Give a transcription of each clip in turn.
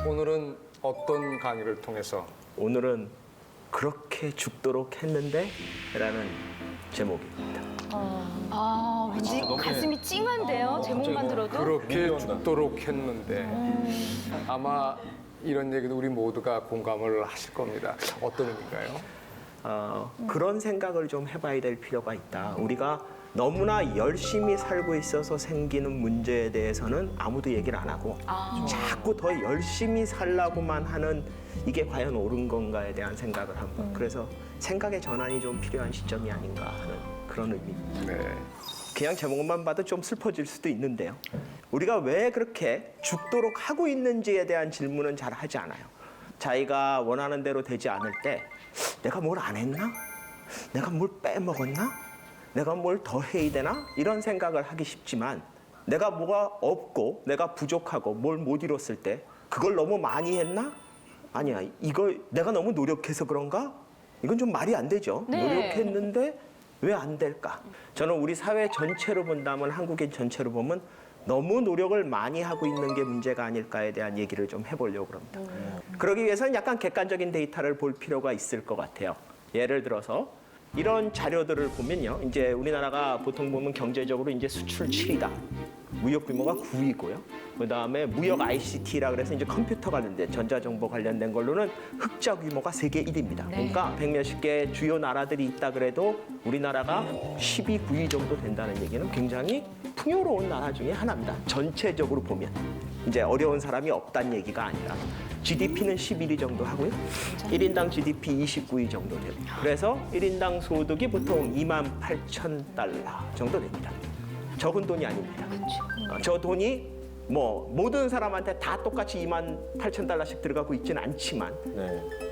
오늘은 어떤 강의를 통해서? 오늘은 그렇게 죽도록 했는데 라는 제목입니다. 왠지 가슴이 찡한데요? 제목만 들어도? 그렇게 죽도록 했는데 아마 이런 얘기도 우리 모두가 공감을 하실 겁니다. 어떤 의미인가요? 그런 생각을 좀 해봐야 될 필요가 있다. 우리가 너무나 열심히 살고 있어서 생기는 문제에 대해서는 아무도 얘기를 안 하고 자꾸 더 열심히 살라고만 하는 이게 과연 옳은 건가에 대한 생각을 한번 그래서 생각의 전환이 좀 필요한 시점이 아닌가 하는 그런 의미입니다. 네. 그냥 제목만 봐도 좀 슬퍼질 수도 있는데요. 우리가 왜 그렇게 죽도록 하고 있는지에 대한 질문은 잘 하지 않아요. 자기가 원하는 대로 되지 않을 때 내가 뭘 안 했나? 내가 뭘 빼먹었나? 내가 뭘 더 해야 되나? 이런 생각을 하기 쉽지만 내가 뭐가 없고 내가 부족하고 뭘 못 이뤘을 때 그걸 너무 많이 했나? 아니야. 이걸 내가 너무 노력해서 그런가? 이건 좀 말이 안 되죠. 네. 노력했는데 왜 안 될까? 저는 우리 사회 전체로 본다면 한국인 전체로 보면 너무 노력을 많이 하고 있는 게 문제가 아닐까에 대한 얘기를 좀 해보려고 합니다. 그러기 위해서는 약간 객관적인 데이터를 볼 필요가 있을 것 같아요. 예를 들어서 이런 자료들을 보면요. 이제 우리나라가 보통 보면 경제적으로 이제 수출 7위다. 무역 규모가 9위고요. 그다음에 무역 ICT라 그래서 이제 컴퓨터 관련된 전자정보 관련된 걸로는 흑자 규모가 세계 1위입니다. 그러니까 100몇십 개 주요 나라들이 있다 그래도 우리나라가 10위, 9위 정도 된다는 얘기는 굉장히 풍요로운 나라 중에 하나입니다. 전체적으로 보면 이제 어려운 사람이 없다는 얘기가 아니라 GDP는 11위 정도 하고요. 1인당 GDP 29위 정도 됩니다. 그래서 1인당 소득이 보통 28,000달러 정도 됩니다. 적은 돈이 아닙니다. 저 돈이 뭐 모든 사람한테 다 똑같이 28,000달러씩 들어가고 있지는 않지만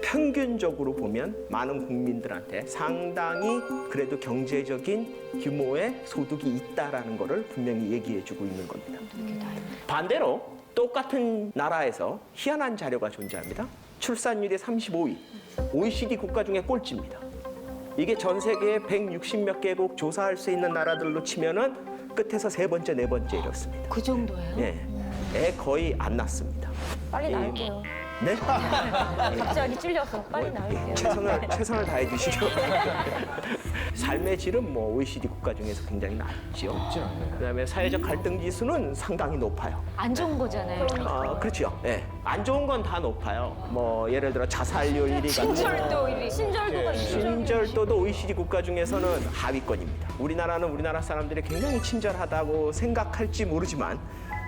평균적으로 보면 많은 국민들한테 상당히 그래도 경제적인 규모의 소득이 있다라는 거를 분명히 얘기해주고 있는 겁니다. 반대로 똑같은 나라에서 희한한 자료가 존재합니다. 출산율이 35위, OECD 국가 중에 꼴찌입니다. 이게 전 세계에 160몇 개국 조사할 수 있는 나라들로 치면은 끝에서 세 번째, 네 번째 이렇습니다. 그 정도예요? 예, 애 거의 안 낳습니다. 빨리 나을게요. 네? 갑자기 찔려서 빨리 나을게요. 최선을 다해 주시죠. 삶의 질은 뭐 OECD 국가 중에서 굉장히 낮죠. 그다음에 사회적 갈등 지수는 상당히 높아요. 안 좋은 거잖아요. 그렇죠. 예. 안 좋은 건 다 높아요. 뭐 예를 들어 자살률 1위가 신절도 1위. 신절도가 1위. 친절도도 OECD 국가 중에서는 하위권입니다. 우리나라는 우리나라 사람들이 굉장히 친절하다고 생각할지 모르지만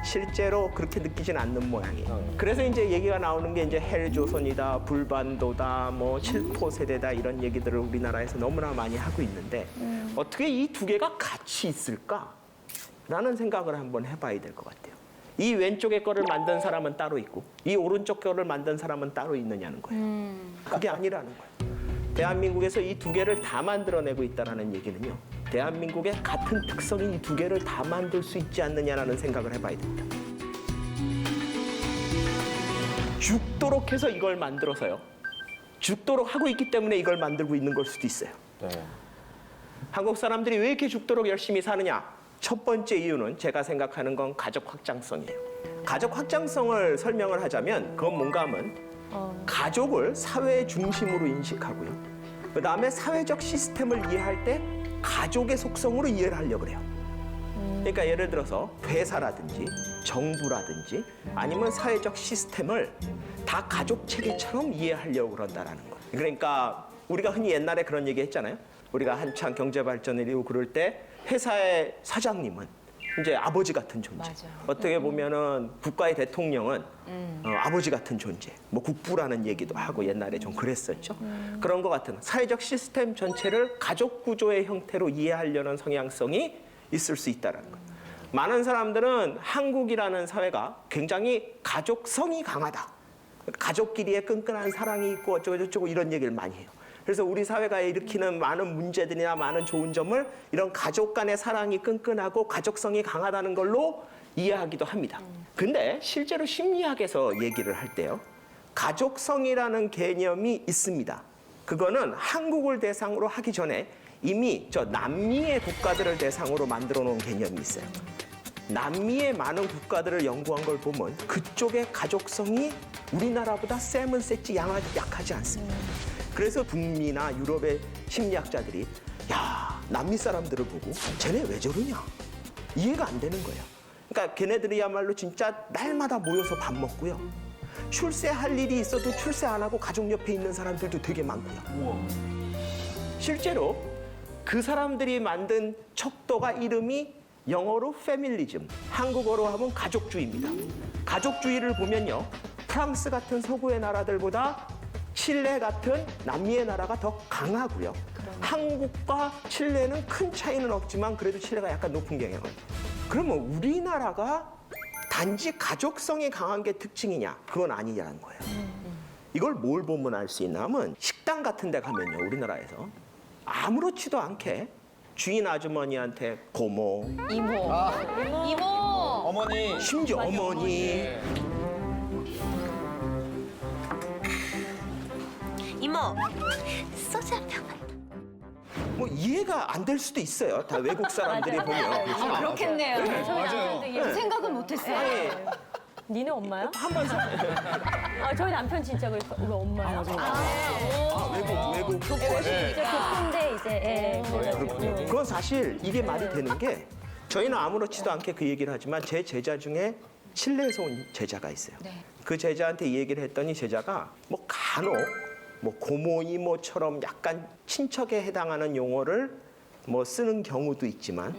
실제로 그렇게 느끼진 않는 모양이에요. 그래서 이제 얘기가 나오는 게 이제 헬조선이다, 불반도다, 뭐 7포 세대다 이런 얘기들을 우리나라에서 너무나 많이 하고 있는데 어떻게 이 두 개가 같이 있을까? 라는 생각을 한번 해봐야 될 것 같아요. 이 왼쪽의 거를 만든 사람은 따로 있고 이 오른쪽 거를 만든 사람은 따로 있느냐는 거예요. 그게 아니라는 거예요. 대한민국에서 이 두 개를 다 만들어내고 있다는 얘기는요. 대한민국의 같은 특성인 이 두 개를 다 만들 수 있지 않느냐라는 생각을 해봐야 됩니다. 죽도록 해서 이걸 만들어서요. 죽도록 하고 있기 때문에 이걸 만들고 있는 걸 수도 있어요. 한국 사람들이 왜 이렇게 죽도록 열심히 사느냐? 첫 번째 이유는 제가 생각하는 건 가족 확장성이에요. 가족 확장성을 설명을 하자면 그건 뭔가 하면 가족을 사회 중심으로 인식하고요. 그 다음에 사회적 시스템을 이해할 때 가족의 속성으로 이해를 하려고 그래요. 그러니까 예를 들어서 회사라든지 정부라든지 아니면 사회적 시스템을 다 가족 체계처럼 이해하려고 그런다라는 거예요. 그러니까 우리가 흔히 옛날에 그런 얘기 했잖아요. 우리가 한창 경제 발전을 이루고 그럴 때 회사의 사장님은 이제 아버지 같은 존재. 맞아. 어떻게 보면은 국가의 대통령은 아버지 같은 존재. 뭐 국부라는 얘기도 하고 옛날에 좀 그랬었죠. 그런 것 같은 사회적 시스템 전체를 가족 구조의 형태로 이해하려는 성향성이 있을 수 있다는 거예요. 많은 사람들은 한국이라는 사회가 굉장히 가족성이 강하다. 가족끼리의 끈끈한 사랑이 있고 어쩌고저쩌고 이런 얘기를 많이 해요. 그래서 우리 사회가 일으키는 많은 문제들이나 많은 좋은 점을 이런 가족 간의 사랑이 끈끈하고 가족성이 강하다는 걸로 이해하기도 합니다. 근데 실제로 심리학에서 얘기를 할 때요. 가족성이라는 개념이 있습니다. 그거는 한국을 대상으로 하기 전에 이미 저 남미의 국가들을 대상으로 만들어 놓은 개념이 있어요. 남미의 많은 국가들을 연구한 걸 보면 그쪽의 가족성이 우리나라보다 셈은 셌지 약하지 않습니다. 그래서 북미나 유럽의 심리학자들이 야, 남미 사람들을 보고 쟤네 왜 저러냐? 이해가 안 되는 거예요. 그러니까 걔네들이야말로 진짜 날마다 모여서 밥 먹고요. 출세할 일이 있어도 출세 안 하고 가족 옆에 있는 사람들도 되게 많고요. 실제로 그 사람들이 만든 척도가 이름이 영어로 페밀리즘, 한국어로 하면 가족주의입니다. 가족주의를 보면요, 프랑스 같은 서구의 나라들보다 칠레 같은 남미의 나라가 더 강하고요. 한국과 칠레는 큰 차이는 없지만 그래도 칠레가 약간 높은 경향을. 그러면 우리나라가 단지 가족성이 강한 게 특징이냐? 그건 아니냐는 거예요. 이걸 뭘 보면 알 수 있나 하면 식당 같은 데 가면요, 우리나라에서 아무렇지도 않게 주인 아주머니한테 고모, 이모. 이모. 어머니. 심지어 어머니, 이모, 소주 한 병만. 뭐 이해가 안 될 수도 있어요. 다 외국 사람들이 보면. 그렇죠? 그렇겠네요. 저희 맞아요. 남편도 이런 생각은 못했어요. 니네 엄마요? 한번 저희 남편 진짜 그랬어. 우리 엄마요. 외국. 이제 교포인데 이제. 그래가지고. 그건 사실 이게 말이 되는 게 저희는 아무렇지도 않게 그 얘기를 하지만 제 제자 중에 칠레에서 온 제자가 있어요. 그 제자한테 이 얘기를 했더니 제자가 뭐 간혹 뭐 고모 이모처럼 약간 친척에 해당하는 용어를 뭐 쓰는 경우도 있지만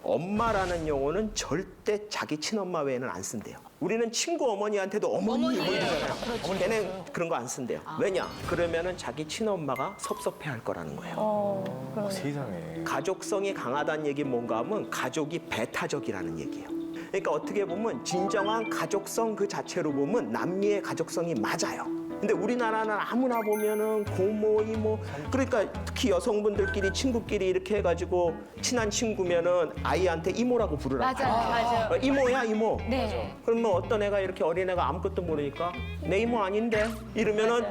엄마라는 용어는 절대 자기 친엄마 외에는 안 쓴대요. 우리는 친구 어머니한테도 어머니 뭐 이러잖아요. 걔는 그런 거 안 쓴대요. 왜냐? 그러면은 자기 친엄마가 섭섭해할 거라는 거예요. 세상에. 가족성이 강하다는 얘기 뭔가 하면 가족이 배타적이라는 얘기예요. 그러니까 어떻게 보면 진정한 가족성 그 자체로 보면 남미의 가족성이 맞아요. 근데 우리나라는 아무나 보면은 고모, 이모, 그러니까 특히 여성분들끼리 친구끼리 이렇게 해가지고 친한 친구면은 아이한테 이모라고 부르라고. 맞아요. 이모야, 이모. 네. 그러면 어떤 애가 이렇게 어린애가 아무것도 모르니까 내 이모 아닌데 이러면은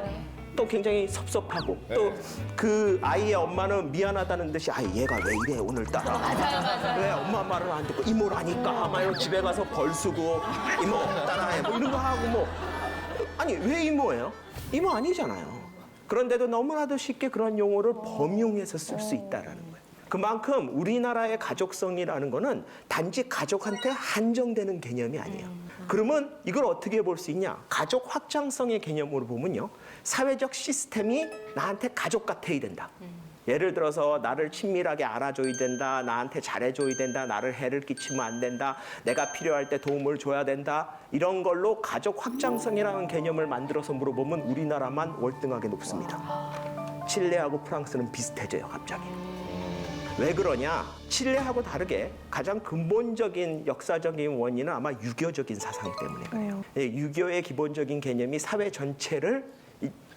또 굉장히 섭섭하고 또 그 아이의 엄마는 미안하다는 듯이 아 얘가 왜 이래 오늘따라 왜 엄마 말을 안 듣고 이모라니까 막 이러고 집에 가서 벌 쓰고 이모 따라해 뭐 이런 거 하고 뭐 아니 왜 이모예요? 이모 아니잖아요. 그런데도 너무나도 쉽게 그런 용어를 범용해서 쓸 수 있다라는 거예요. 그만큼 우리나라의 가족성이라는 거는 단지 가족한테 한정되는 개념이 아니에요. 그러면 이걸 어떻게 볼 수 있냐? 가족 확장성의 개념으로 보면요. 사회적 시스템이 나한테 가족 같아야 된다. 예를 들어서 나를 친밀하게 알아줘야 된다. 나한테 잘해줘야 된다. 나를 해를 끼치면 안 된다. 내가 필요할 때 도움을 줘야 된다. 이런 걸로 가족 확장성이라는 개념을 만들어서 물어보면 우리나라만 월등하게 높습니다. 칠레하고 프랑스는 비슷해져요, 갑자기. 왜 그러냐? 칠레하고 다르게 가장 근본적인 역사적인 원인은 아마 유교적인 사상 때문에 그래요. 유교의 기본적인 개념이 사회 전체를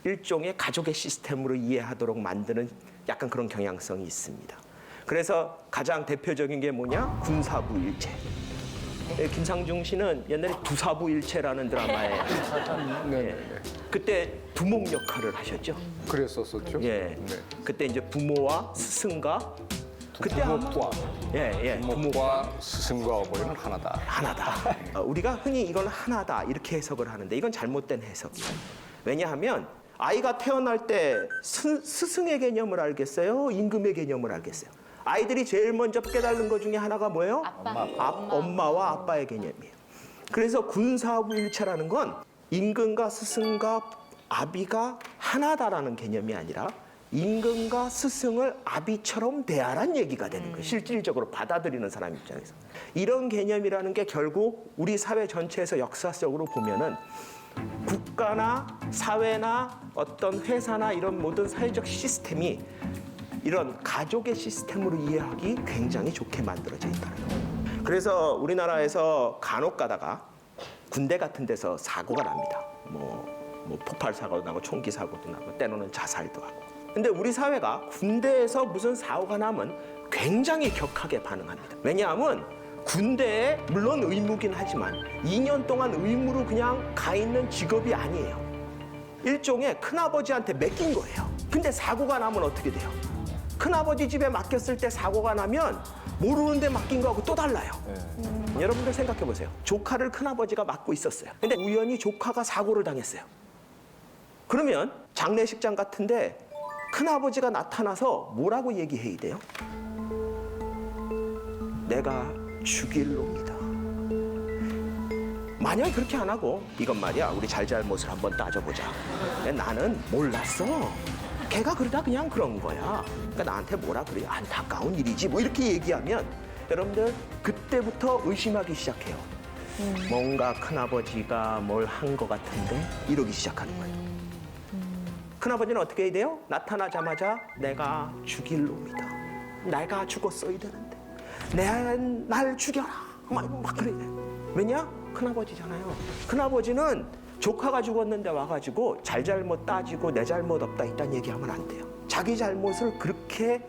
일종의 가족의 시스템으로 이해하도록 만드는 약간 그런 경향성이 있습니다. 그래서 가장 대표적인 게 뭐냐? 군사부일체. 김상중 씨는 옛날에 두사부일체라는 드라마에 네. 그때 두목 역할을 하셨죠. 그랬었었죠. 예. 네. 그때 이제 부모와 스승과 그때 아마 부모과 부모과 스승과 어머니는 하나다. 하나다. 우리가 흔히 이건 하나다 이렇게 해석을 하는데 이건 잘못된 해석이에요. 왜냐하면 아이가 태어날 때 스승의 개념을 알겠어요? 임금의 개념을 알겠어요? 아이들이 제일 먼저 깨달는 것 중에 하나가 뭐예요? 엄마와 아빠의 개념이에요. 그래서 군사부일체라는 건 임금과 스승과 아비가 하나다라는 개념이 아니라 임금과 스승을 아비처럼 대하란 얘기가 되는 거예요. 실질적으로 받아들이는 사람 입장에서. 이런 개념이라는 게 결국 우리 사회 전체에서 역사적으로 보면은 국가나 사회나 어떤 회사나 이런 모든 사회적 시스템이 이런 가족의 시스템으로 이해하기 굉장히 좋게 만들어져 있다는 거예요. 그래서 우리나라에서 간혹 가다가 군대 같은 데서 사고가 납니다. 뭐 폭발 사고도 나고 총기 사고도 나고 때로는 자살도 하고. 근데 우리 사회가 군대에서 무슨 사고가 나면 굉장히 격하게 반응합니다. 왜냐하면 군대에 물론 의무긴 하지만 2년 동안 의무로 그냥 가 있는 직업이 아니에요. 일종의 큰아버지한테 맡긴 거예요. 근데 사고가 나면 어떻게 돼요? 큰아버지 집에 맡겼을 때 사고가 나면 모르는데 맡긴 거하고 또 달라요. 여러분들 생각해 보세요. 조카를 큰아버지가 맡고 있었어요. 근데 우연히 조카가 사고를 당했어요. 그러면 장례식장 같은데 큰아버지가 나타나서 뭐라고 얘기해야 돼요? 내가 죽일 놈이다. 만약에 그렇게 안 하고 이건 말이야 우리 잘잘못을 한번 따져보자. 나는 몰랐어. 걔가 그러다 그냥 그런 거야. 그러니까 나한테 뭐라 그래. 안타까운 일이지. 뭐 이렇게 얘기하면 여러분들 그때부터 의심하기 시작해요. 뭔가 큰아버지가 뭘 한 것 같은데 이러기 시작하는 거예요. 큰아버지는 어떻게 해야 돼요? 나타나자마자 내가 죽일 놈이다. 내가 죽었어야 되는데 날 죽여라. 막 그래. 왜냐? 큰아버지잖아요. 큰아버지는 조카가 죽었는데 와가지고 잘잘못 따지고 내 잘못 없다 이딴 얘기하면 안 돼요. 자기 잘못을 그렇게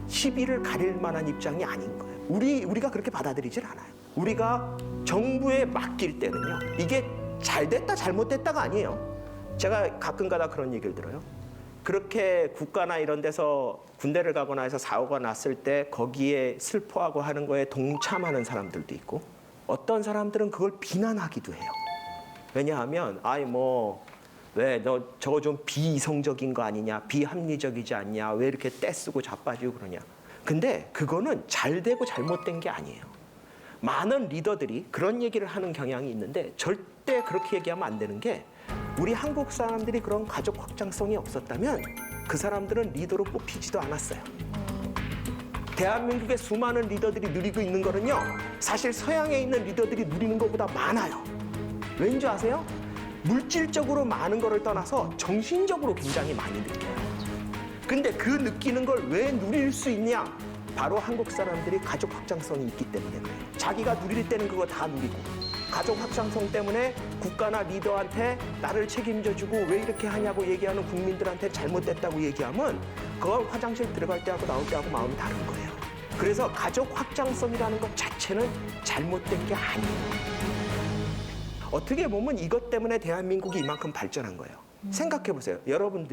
시비를 가릴 만한 입장이 아닌 거예요. 우리가 그렇게 받아들이질 않아요. 우리가 정부에 맡길 때는요. 이게 잘됐다 잘못됐다가 아니에요. 제가 가끔가다 그런 얘기를 들어요. 그렇게 국가나 이런 데서 군대를 가거나 해서 사고가 났을 때 거기에 슬퍼하고 하는 거에 동참하는 사람들도 있고 어떤 사람들은 그걸 비난하기도 해요. 왜냐하면 왜 너 저거 좀 비이성적인 거 아니냐, 비합리적이지 않냐, 왜 이렇게 떼쓰고 자빠지고 그러냐. 근데 그거는 잘되고 잘못된 게 아니에요. 많은 리더들이 그런 얘기를 하는 경향이 있는데 절대 그렇게 얘기하면 안 되는 게 우리 한국 사람들이 그런 가족 확장성이 없었다면 그 사람들은 리더로 뽑히지도 않았어요. 대한민국의 수많은 리더들이 누리고 있는 거는요, 사실 서양에 있는 리더들이 누리는 것보다 많아요. 왠지 아세요? 물질적으로 많은 거를 떠나서 정신적으로 굉장히 많이 느껴요. 근데 그 느끼는 걸 왜 누릴 수 있냐? 바로 한국 사람들이 가족 확장성이 있기 때문에 그래요. 자기가 누릴 때는 그거 다 누리고 가족 확장성 때문에 국가나 리더한테 나를 책임져주고 왜 이렇게 하냐고 얘기하는 국민들한테 잘못됐다고 얘기하면 그건 화장실 들어갈 때 하고 나올 때 하고 마음이 다른 거예요. 그래서 가족 확장성이라는 것 자체는 잘못된 게 아니에요. 어떻게 보면 이것 때문에 대한민국이 이만큼 발전한 거예요. 생각해 보세요. 여러분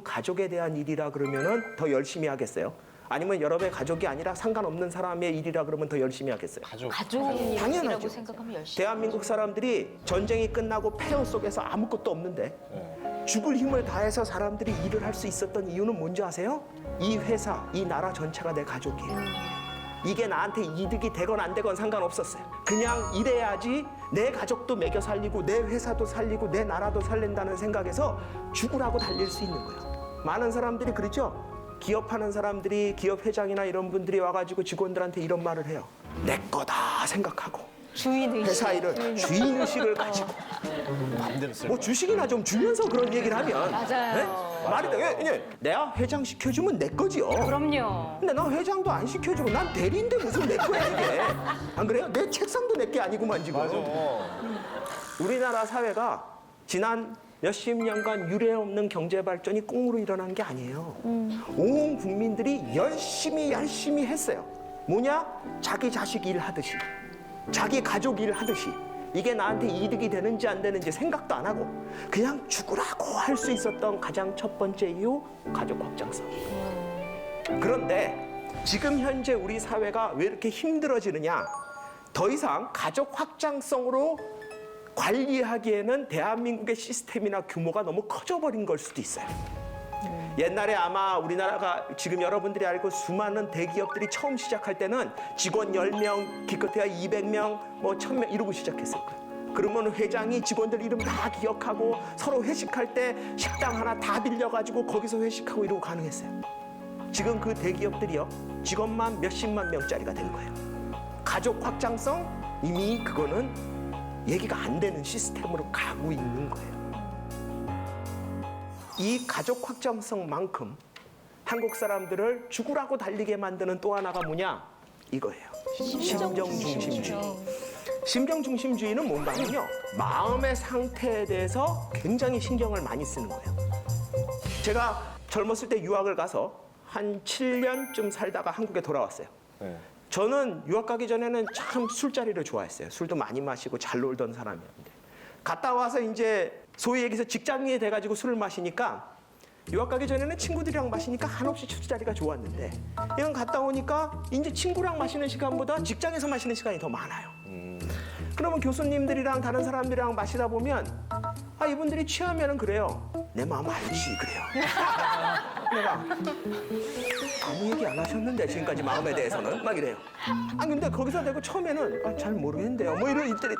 가족에 대한 일이라 그러면은 더 열심히 하겠어요? 아니면 여러분의 가족이 아니라 상관없는 사람의 일이라 그러면 더 열심히 하겠어요? 가족이라고 당연하죠. 생각하면 열심히. 대한민국 사람들이 전쟁이 끝나고 폐허 속에서 아무것도 없는데 죽을 힘을 다해서 사람들이 일을 할 수 있었던 이유는 뭔지 아세요? 이 회사, 이 나라 전체가 내 가족이에요. 이게 나한테 이득이 되건 안 되건 상관없었어요. 그냥 일해야지 내 가족도 먹여 살리고 내 회사도 살리고 내 나라도 살린다는 생각에서 죽으라고 달릴 수 있는 거예요. 많은 사람들이 그렇죠? 기업하는 사람들이 기업 회장이나 이런 분들이 와가지고 직원들한테 이런 말을 해요. 내 거다 생각하고 주인의식. 회사 일을 주인의식을 가지고 뭐 주식이나 좀 주면서 그런 얘기를 하면 맞아요. 말이 돼. 왜냐면 내가 회장 시켜주면 내 거지요. 그럼요. 근데 나 회장도 안 시켜주고 난 대리인데 무슨 내 거야 이게. 안 그래요? 내 책상도 내 게 아니구만 지금. 맞아. 우리나라 사회가 지난 몇십 년간 유례 없는 경제 발전이 꽁으로 일어난 게 아니에요. 온 국민들이 열심히 했어요. 뭐냐? 자기 자식 일하듯이, 자기 가족 일하듯이 이게 나한테 이득이 되는지 안 되는지 생각도 안 하고 그냥 죽으라고 할 수 있었던 가장 첫 번째 이유, 가족 확장성이에요. 그런데 지금 현재 우리 사회가 왜 이렇게 힘들어지느냐? 더 이상 가족 확장성으로 관리하기에는 대한민국의 시스템이나 규모가 너무 커져버린 걸 수도 있어요. 옛날에 아마 우리나라가 지금 여러분들이 알고 수많은 대기업들이 처음 시작할 때는 직원 10명, 기껏해야 200명, 뭐 1000명 이러고 시작했을 거예요. 그러면 회장이 직원들 이름 다 기억하고 서로 회식할 때 식당 하나 다 빌려가지고 거기서 회식하고 이러고 가능했어요. 지금 그 대기업들이요, 직원만 몇십만 명짜리가 된 거예요. 가족 확장성? 이미 그거는 얘기가 안 되는 시스템으로 가고 있는 거예요. 이 가족 확장성만큼 한국 사람들을 죽으라고 달리게 만드는 또 하나가 뭐냐? 이거예요. 심정중심주의. 심정중심주의는 뭔가 하면요, 마음의 상태에 대해서 굉장히 신경을 많이 쓰는 거예요. 제가 젊었을 때 유학을 가서 한 7년쯤 살다가 한국에 돌아왔어요. 네. 저는 유학 가기 전에는 참 술자리를 좋아했어요. 술도 많이 마시고 잘 놀던 사람이었는데 갔다 와서 이제 소위 얘기해서 직장인이 돼가지고 술을 마시니까 유학 가기 전에는 친구들이랑 마시니까 한없이 술자리가 좋았는데 이건 갔다 오니까 이제 친구랑 마시는 시간보다 직장에서 마시는 시간이 더 많아요. 그러면 교수님들이랑 다른 사람들이랑 마시다 보면 아 이분들이 취하면은 그래요. 내 마음 알지 그래요. 내가 아무 얘기 안 하셨는데 지금까지 마음에 대해서는 막 이래요. 아 근데 거기서 내가 처음에는 아, 잘 모르겠는데요. 뭐 이런 입들이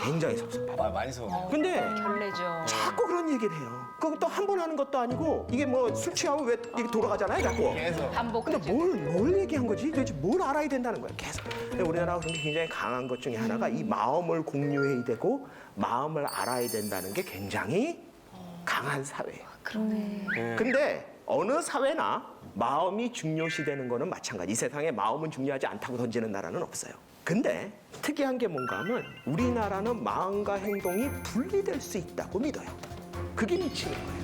굉장히 섭섭해요. 많이 서운해. 근데 결례죠. 자꾸 그런 얘기를 해요. 그것도 한 번 하는 것도 아니고 이게 뭐 술 취하면 왜 이렇게 돌아가잖아요, 자꾸. 계속. 근데 뭘 얘기한 거지? 도대체 뭘 알아야 된다는 거야, 계속. 근데 우리나라가 굉장히 강한 것 중에 하나가 이 마음을 공유해야 되고 마음을 알아야 된다는 게 굉장히 강한 사회예요. 그러네. 근데 어느 사회나 마음이 중요시되는 거는 마찬가지. 이 세상에 마음은 중요하지 않다고 던지는 나라는 없어요. 근데 특이한 게 뭔가 하면 우리나라는 마음과 행동이 분리될 수 있다고 믿어요. 그게 미치는 거예요.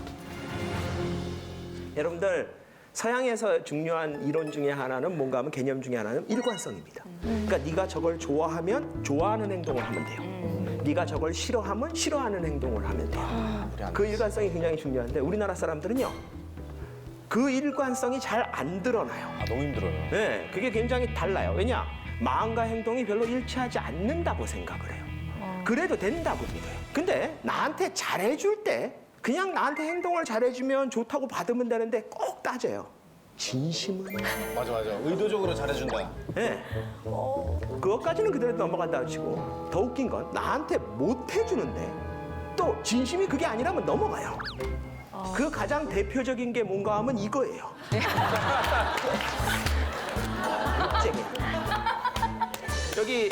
여러분들 서양에서 중요한 이론 중에 하나는 뭔가 하면 개념 중에 하나는 일관성입니다. 그러니까 네가 저걸 좋아하면 좋아하는 행동을 하면 돼요. 네가 저걸 싫어하면 싫어하는 행동을 하면 돼요. 그 일관성이 굉장히 중요한데 우리나라 사람들은요. 그 일관성이 잘 안 드러나요. 아, 너무 힘들어요. 네, 그게 굉장히 달라요. 왜냐? 마음과 행동이 별로 일치하지 않는다고 생각을 해요. 그래도 된다고 믿어요. 근데 나한테 잘해줄 때 그냥 나한테 행동을 잘해주면 좋다고 받으면 되는데 꼭 따져요. 진심은? 맞아. 의도적으로 잘해준다. 네. 그것까지는 그대로 넘어간다고 치고 더 웃긴 건 나한테 못 해주는데 또 진심이 그게 아니라면 넘어가요. 그 가장 대표적인 게 뭔가 하면 이거예요. 욕쟁이. 여기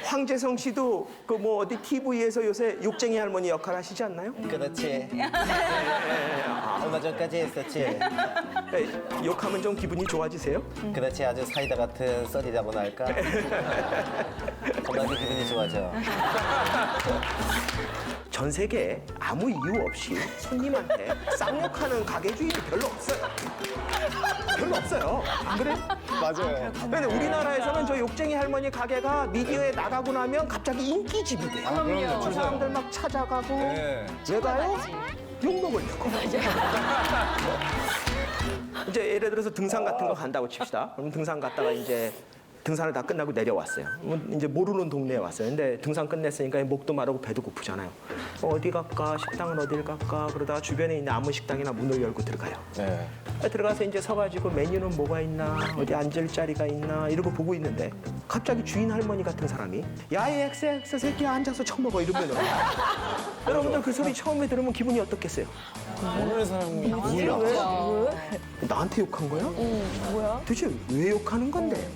황재성 씨도 그 뭐 어디 TV에서 요새 욕쟁이 할머니 역할 하시지 않나요? 그렇지. 얼마 전까지 했었지. 욕하면 좀 기분이 좋아지세요? 그렇지. 아주 사이다 같은 썰이라고나 할까? 겁나게 기분이 좋아져. 전 세계에 아무 이유 없이 손님한테 쌍욕하는 가게 주인이 별로 없어요. 별로 없어요. 안 그래요? 맞아요. 근데 우리나라에서는 저 욕쟁이 할머니 가게가 미디어에 나가고 나면 갑자기 인기집이 돼요. 그럼요. 사람들 막 찾아가고 네. 왜 가요? 욕 먹으려고. 이제 예를 들어서 등산 같은 거 간다고 칩시다. 그럼 등산 갔다가 이제 등산을 다 끝나고 내려왔어요. 이제 모르는 동네에 왔어요. 근데 등산 끝냈으니까 목도 마르고 배도 고프잖아요. 어디 갈까? 식당은 어딜 갈까? 그러다가 주변에 있는 아무 식당이나 문을 열고 들어가요. 네. 들어가서 이제 서가지고 메뉴는 뭐가 있나, 어디 앉을 자리가 있나 이러고 보고 있는데 갑자기 주인 할머니 같은 사람이 야 이 XX 새끼야 앉아서 처먹어 이러면 여러분들 그 소리 처음에 들으면 기분이 어떻겠어요? 모르는 사람이 나한테 욕한 거야? 뭐야? 도대체 왜 욕하는 건데?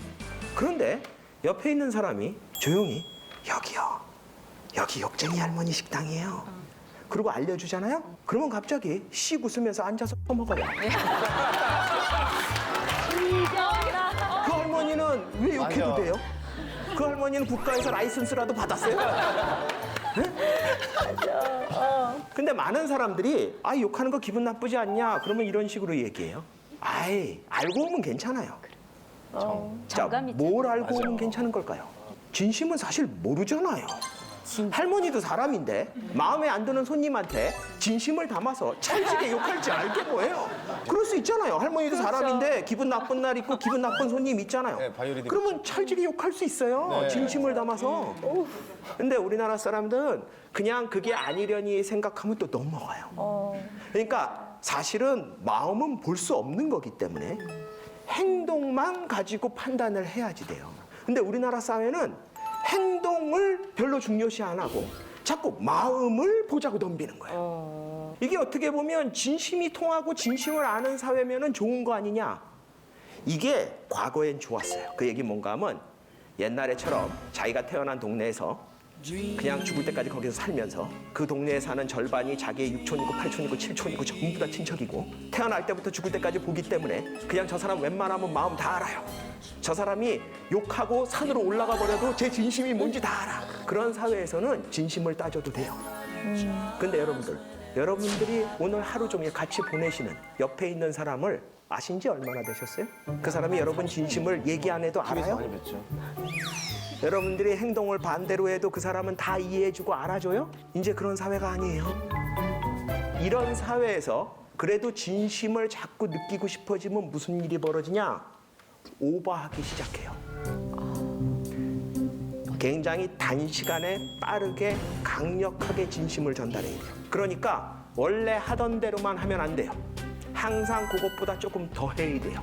그런데 옆에 있는 사람이 조용히 여기요. 여기 욕쟁이 할머니 식당이에요. 그리고 알려주잖아요? 그러면 갑자기 씩 웃으면서 앉아서 퍼먹어요. 그 할머니는 왜 욕해도 맞아. 돼요? 그 할머니는 국가에서 라이선스라도 받았어요? 네? 근데 많은 사람들이 아 욕하는 거 기분 나쁘지 않냐? 그러면 이런 식으로 얘기해요. 아이 알고 오면 괜찮아요. 자, 정감 있죠. 뭘 알고 오면 괜찮은 걸까요? 진심은 사실 모르잖아요. 할머니도 사람인데 마음에 안 드는 손님한테 진심을 담아서 찰지게 욕할지 알게 뭐예요. 그럴 수 있잖아요. 할머니도 사람인데 기분 나쁜 날 있고 기분 나쁜 손님 있잖아요. 네, 바이오리듬 그러면 찰지게 욕할 수 있어요. 네. 진심을 담아서. 근데 우리나라 사람들은 그냥 그게 아니려니 생각하면 또 넘어가요. 그러니까 사실은 마음은 볼 수 없는 거기 때문에 행동만 가지고 판단을 해야지 돼요. 근데 우리나라 사회는 행동을 별로 중요시 안 하고 자꾸 마음을 보자고 덤비는 거예요. 이게 어떻게 보면 진심이 통하고 진심을 아는 사회면은 좋은 거 아니냐? 이게 과거엔 좋았어요. 그 얘기 뭔가 하면 옛날에처럼 자기가 태어난 동네에서 그냥 죽을 때까지 거기서 살면서 그 동네에 사는 절반이 자기의 육촌이고 팔촌이고 칠촌이고 전부 다 친척이고 태어날 때부터 죽을 때까지 보기 때문에 그냥 저 사람 웬만하면 마음 다 알아요. 저 사람이 욕하고 산으로 올라가 버려도 제 진심이 뭔지 다 알아. 그런 사회에서는 진심을 따져도 돼요. 근데 여러분들이 오늘 하루 종일 같이 보내시는 옆에 있는 사람을 아신 지 얼마나 되셨어요? 그 사람이 여러분 진심을 얘기 안 해도 알아요? 많이 뵀죠. 여러분들이 행동을 반대로 해도 그 사람은 다 이해해주고 알아줘요? 이제 그런 사회가 아니에요. 이런 사회에서 그래도 진심을 자꾸 느끼고 싶어지면 무슨 일이 벌어지냐? 오버하기 시작해요. 굉장히 단시간에 빠르게 강력하게 진심을 전달해야 돼요. 그러니까 원래 하던 대로만 하면 안 돼요. 항상 그것보다 조금 더 해야 돼요.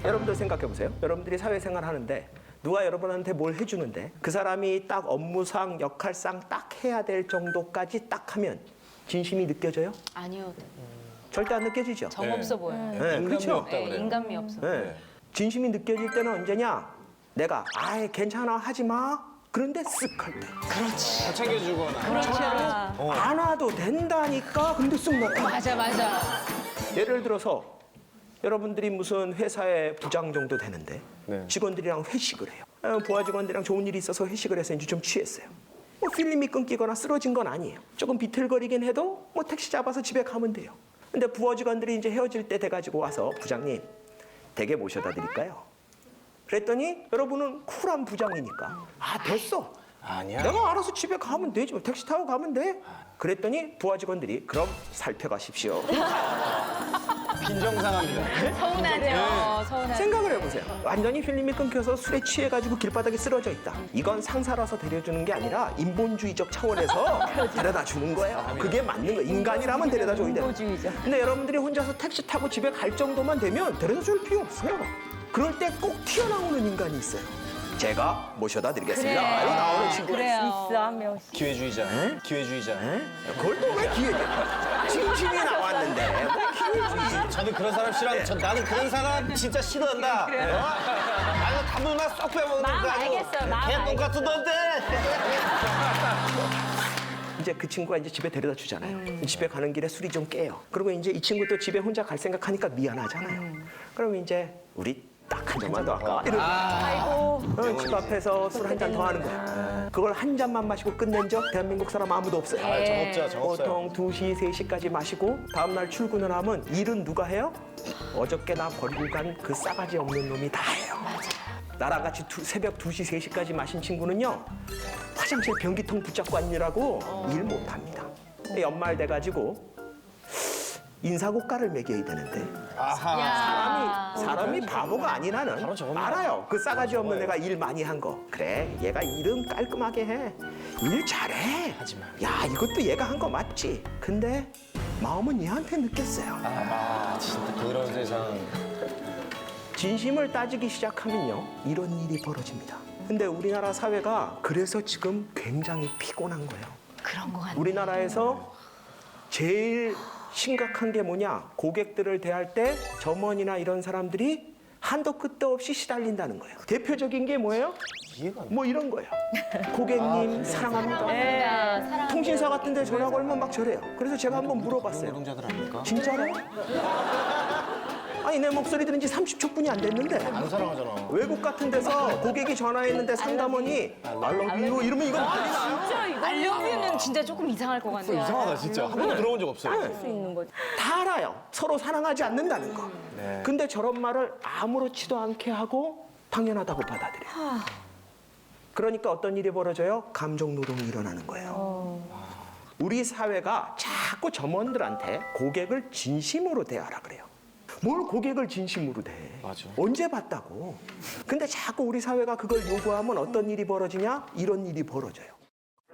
여러분들 생각해 보세요. 여러분들이 사회생활 하는데 누가 여러분한테 뭘 해주는데 그 사람이 딱 업무상 역할상 딱 해야 될 정도까지 딱 하면 진심이 느껴져요? 아니요. 절대 안 느껴지죠. 정 없어 보여요. 네, 그렇죠. 없다 그래요. 인간미 없어. 네. 진심이 느껴질 때는 언제냐? 내가 아예 괜찮아 하지 마. 그런데 쓱 할 때. 다 챙겨주거나. 그렇죠. 안 와도 된다니까. 근데 쓱 놓고. 맞아. 예를 들어서 여러분들이 무슨 회사의 부장 정도 되는데 네. 직원들이랑 회식을 해요. 부하 직원들이랑 좋은 일이 있어서 회식을 해서 이제 좀 취했어요. 뭐 필름이 끊기거나 쓰러진 건 아니에요. 조금 비틀거리긴 해도 뭐 택시 잡아서 집에 가면 돼요. 근데 부하 직원들이 이제 헤어질 때 돼가지고 와서 부장님 댁에 모셔다 드릴까요? 그랬더니 여러분은 쿨한 부장이니까 아 됐어. 아니야. 내가 알아서 집에 가면 되지. 뭐 택시 타고 가면 돼. 그랬더니 부하 직원들이 그럼 살펴가십시오. 빈정상합니다. 서운하죠. 서운하죠. 생각을 해보세요. 완전히 필름이 끊겨서 술에 취해가지고 길바닥에 쓰러져 있다. 이건 상사라서 데려주는 게 아니라 인본주의적 차원에서 데려다 주는 거예요. 그게 맞는 거예요. 인간이라면 데려다 줘야 돼요. 인본주의죠. 근데 여러분들이 혼자서 택시 타고 집에 갈 정도만 되면 데려다 줄 필요 없어요. 그럴 때 꼭 튀어나오는 인간이 있어요. 제가 모셔다 드리겠습니다. 이러고 나오는 친구가 있어요. 있어 한 명씩. 기회주의자. 기회주의자. 그걸 또 왜 기회냐? 진심이 나왔는데 뭐 기회주의. 저는 그런 사람 싫어하고 나는 그런 사람 진짜 싫어한다. 나는 단물만 쏙 빼먹는 마음 거 아니고 알겠어요, 마음 개똥 같은 놈들. 이제 그 친구가 이제 집에 데려다 주잖아요. 집에 가는 길에 술이 좀 깨요. 그리고 이제 이 친구 또 집에 혼자 갈 생각하니까 미안하잖아요. 그러면 이제 우리 딱 한 잔만 더 할까? 이러고 집 앞에서 술 한 잔 더 하는 거야. 그걸 한 잔만 마시고 끝낸 적 대한민국 사람 아무도 없어요. 아, 정 없죠, 정 없어요. 보통 2시, 3시까지 마시고 다음날 출근을 하면 일은 누가 해요? 어저께 나 버리고 간 그 싸가지 없는 놈이 다 해요. 나랑 같이 새벽 2시, 3시까지 마신 친구는요. 화장실 변기통 붙잡고 앉느라고 일 못합니다. 연말 돼가지고 인사고가를 매겨야 되는데 사람이 바보가 아닌 한은 바로 저겁니다. 알아요. 그 싸가지 없는 애가 일 많이 한 거. 그래, 얘가 일은 깔끔하게 해. 일 잘해. 하지마. 야, 이것도 얘가 한 거 맞지. 근데 마음은 얘한테 느꼈어요. 아, 진짜 더러운 세상. 진심을 따지기 시작하면요, 이런 일이 벌어집니다. 근데 우리나라 사회가 그래서 지금 굉장히 피곤한 거예요. 그런 거 같아. 우리나라에서 제일 심각한 게 뭐냐? 고객들을 대할 때 점원이나 이런 사람들이 한도 끝도 없이 시달린다는 거예요. 대표적인 게 뭐예요? 이해가 안 돼. 뭐 이런 거예요. 고객님 사랑합니다. 통신사 같은 데 전화 걸면 막 저래요. 그래서 제가 한번 물어봤어요. 노동자들 아닙니까? 진짜로? 아니 내 목소리 들은 지 30초뿐이 안 됐는데 안 사랑하잖아. 외국 같은 데서 고객이 전화했는데 상담원이 I love you 이러면 이건 난리 나요. 진짜 이거 알려면 진짜 조금 이상할 것 같네요. 이상하다, 진짜. 한 번도 들어본 적 없어요. 수 있는 거지. 다 알아요. 서로 사랑하지 않는다는 거. 네. 근데 저런 말을 아무렇지도 않게 하고 당연하다고 받아들여요. 그러니까 어떤 일이 벌어져요? 감정 노동이 일어나는 거예요. 우리 사회가 자꾸 점원들한테 고객을 진심으로 대하라 그래요. 뭘 고객을 진심으로 대해? 맞아. 언제 봤다고? 근데 자꾸 우리 사회가 그걸 요구하면 어떤 일이 벌어지냐? 이런 일이 벌어져요.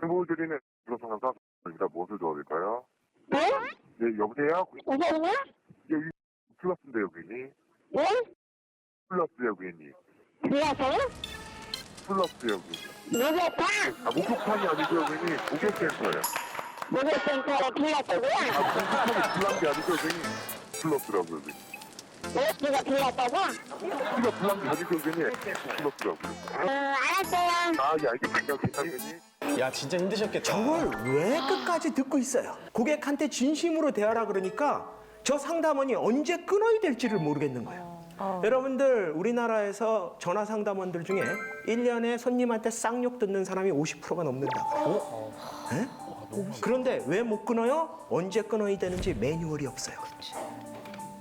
행복드리는 상담사입니다. 무엇을 도와드릴까요? 네? 네, 여보세요? 여보세요? 여기 플러스인데요, 고객님. 네? 플러스요, 고객님. 불러서요? 플러스요, 고객님. 목욕탕? 아, 목욕탕이 아니고요, 고객님. 목욕센터예요. 목욕센터에 불렀다고요? 목욕탕이 불난 게 아니고요, 고객님. 플러스라고요, 고객님. 목욕지가 불렀다고? 우리가 불난 게 아니고요, 고객님. 플러스라고요. 알았어요. 아, 예, 알겠습니다, 고객님. 야, 진짜 힘드셨겠다. 저걸 왜 끝까지 듣고 있어요? 고객한테 진심으로 대하라 그러니까 저 상담원이 언제 끊어야 될지를 모르겠는 거예요. 여러분들 우리나라에서 전화 상담원들 중에 1년에 손님한테 쌍욕 듣는 사람이 50%가 넘는다고요. 네? 그런데 왜 못 끊어요? 언제 끊어야 되는지 매뉴얼이 없어요.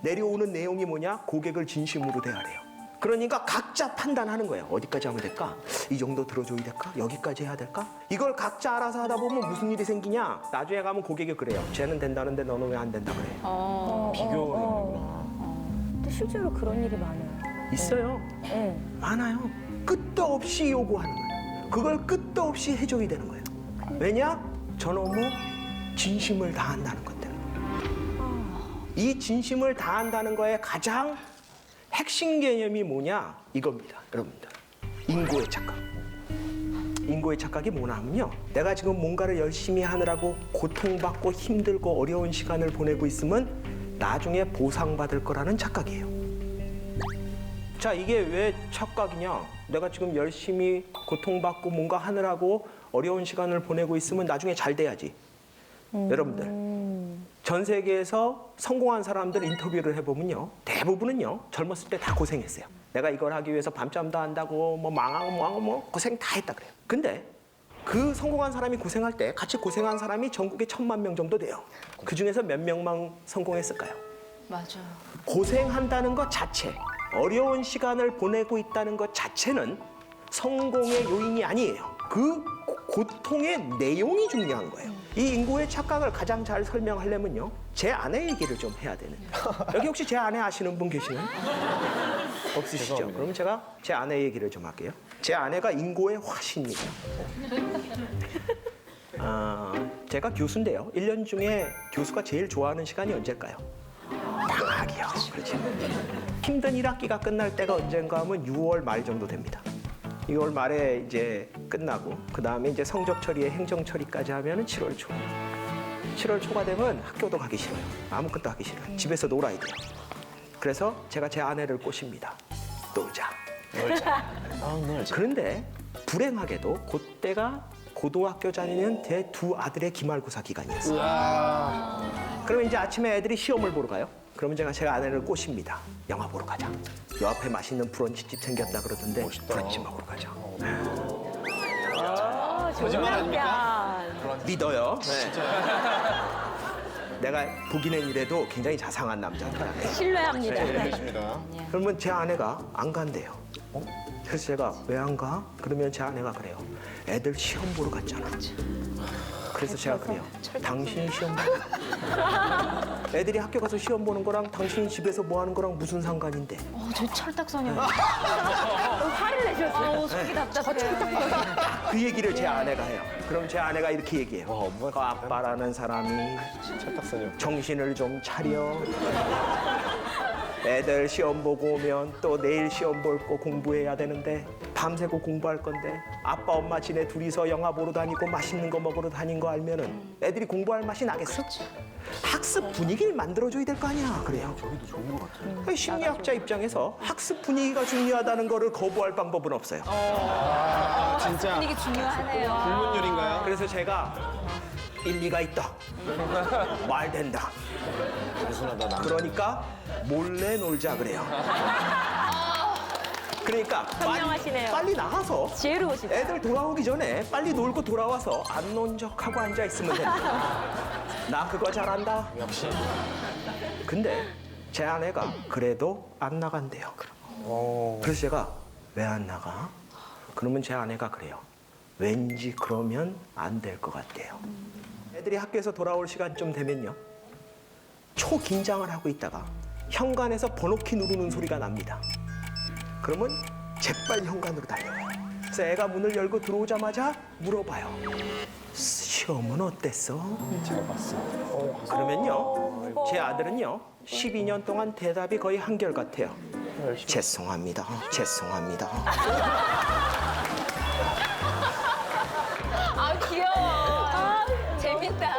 내려오는 내용이 뭐냐? 고객을 진심으로 대하래요. 그러니까 각자 판단하는 거예요. 어디까지 하면 될까? 이 정도 들어줘야 될까? 여기까지 해야 될까? 이걸 각자 알아서 하다 보면 무슨 일이 생기냐? 나중에 가면 고객이 그래요. 쟤는 된다는데 너는 왜 안 된다 그래? 비교하는구나. 근데 실제로 그런 일이 많아요. 있어요. 네. 많아요. 끝도 없이 요구하는 거예요. 그걸 끝도 없이 해줘야 되는 거예요. 왜냐? 저놈의 진심을 다한다는 것 때문에. 이 진심을 다한다는 거에 가장 핵심 개념이 뭐냐? 이겁니다, 여러분들. 인고의 착각. 인고의 착각이 뭐냐 하면요. 내가 지금 뭔가를 열심히 하느라고 고통받고 힘들고 어려운 시간을 보내고 있으면 나중에 보상받을 거라는 착각이에요. 자, 이게 왜 착각이냐? 내가 지금 열심히 고통받고 뭔가 하느라고 어려운 시간을 보내고 있으면 나중에 잘 돼야지. 여러분들. 전 세계에서 성공한 사람들 인터뷰를 해보면요. 대부분은요. 젊었을 때 다 고생했어요. 내가 이걸 하기 위해서 밤잠도 한다고 뭐 망하고 뭐하고 뭐 고생 다 했다 그래요. 근데 그 성공한 사람이 고생할 때 같이 고생한 사람이 전국에 1000만 명 정도 돼요. 그중에서 몇 명만 성공했을까요? 맞아. 고생한다는 것 자체, 어려운 시간을 보내고 있다는 것 자체는 성공의 요인이 아니에요. 그 고통의 내용이 중요한 거예요. 이 인고의 착각을 가장 잘 설명하려면요. 제 아내 얘기를 좀 해야 되는데. 여기 혹시 제 아내 아시는 분 계시나요? 없으시죠? 그럼 제가 제 아내 얘기를 좀 할게요. 제 아내가 인고의 화신입니다. 제가 교수인데요. 1년 중에 교수가 제일 좋아하는 시간이 언제일까요? 방학이요. 그렇죠. 힘든 1학기가 끝날 때가 언젠가 하면 6월 말 정도 됩니다. 6월 말에 이제 끝나고 그 다음에 이제 성적 처리에 행정 처리까지 하면은 7월 초. 7월 초가 되면 학교도 가기 싫어요. 아무것도 하기 싫어요. 집에서 놀아야 돼요. 그래서 제가 제 아내를 꼬십니다. 놀자. 놀자. 그런데 불행하게도 그때가 고등학교 다니는 제 두 아들의 기말고사 기간이었어요. 그러면 이제 아침에 애들이 시험을 보러 가요. 그러면 제가 아내를 꼬십니다. 영화 보러 가자. 요 앞에 맛있는 브런치집 생겼다 그러던데 브런치 먹으러 가자. 거짓말 아닙니까? 믿어요. 내가 보기는 이래도 굉장히 자상한 남자입니다. 신뢰합니다. 알겠습니다. 그러면 제 아내가 안 간대요. 그래서 제가 왜 안 가? 그러면 제 아내가 그래요. 애들 시험 보러 갔잖아. 그래서 제가 그래요. 당신이 시험 보는 애들이 학교 가서 시험 보는 거랑 당신이 집에서 뭐 하는 거랑 무슨 상관인데? 저 철딱선이야. 화를 내셨어요. 속이 답답해. 그 얘기를 제 아내가 해요. 그럼 제 아내가 이렇게 얘기해요. 엄마가 그 아빠라는 사람이 철딱선이요. 정신을 좀 차려. 애들 시험 보고 오면 또 내일 시험 볼 거 공부해야 되는데 밤새고 공부할 건데 아빠 엄마 지네 둘이서 영화 보러 다니고 맛있는 거 먹으러 다닌 거 알면은 애들이 공부할 맛이 나겠어? 학습 분위기를 만들어줘야 될 거 아니야. 그래요. 저기도 좋은 것 같아요. 심리학자 입장에서 학습 분위기가 중요하다는 거를 거부할 방법은 없어요. 진짜 이게 중요하네요. 불문율인가요? 그래서 제가 일리가 있다. 말 된다. 단순하다, 남. 그러니까 몰래 놀자 그래요. 그러니까 현명하시네요. 빨리 나가서 지혜로우시다. 애들 돌아오기 전에 빨리 놀고 돌아와서 안 논 척하고 앉아 있으면 됩니다. 나 그거 잘한다. 역시. 근데 제 아내가 그래도 안 나간대요. 그래서 제가 왜 안 나가? 그러면 제 아내가 그래요. 왠지 그러면 안 될 것 같대요. 애들이 학교에서 돌아올 시간쯤 되면요. 초긴장을 하고 있다가 현관에서 번호키 누르는 소리가 납니다. 그러면 재빨리 현관으로 달려가요. 그래서 애가 문을 열고 들어오자마자 물어봐요. 시험은 어땠어? 잘 봤어. 그러면요. 제 아들은요. 12년 동안 대답이 거의 한결같아요. 죄송합니다. 죄송합니다. 아 귀여워. 재밌다.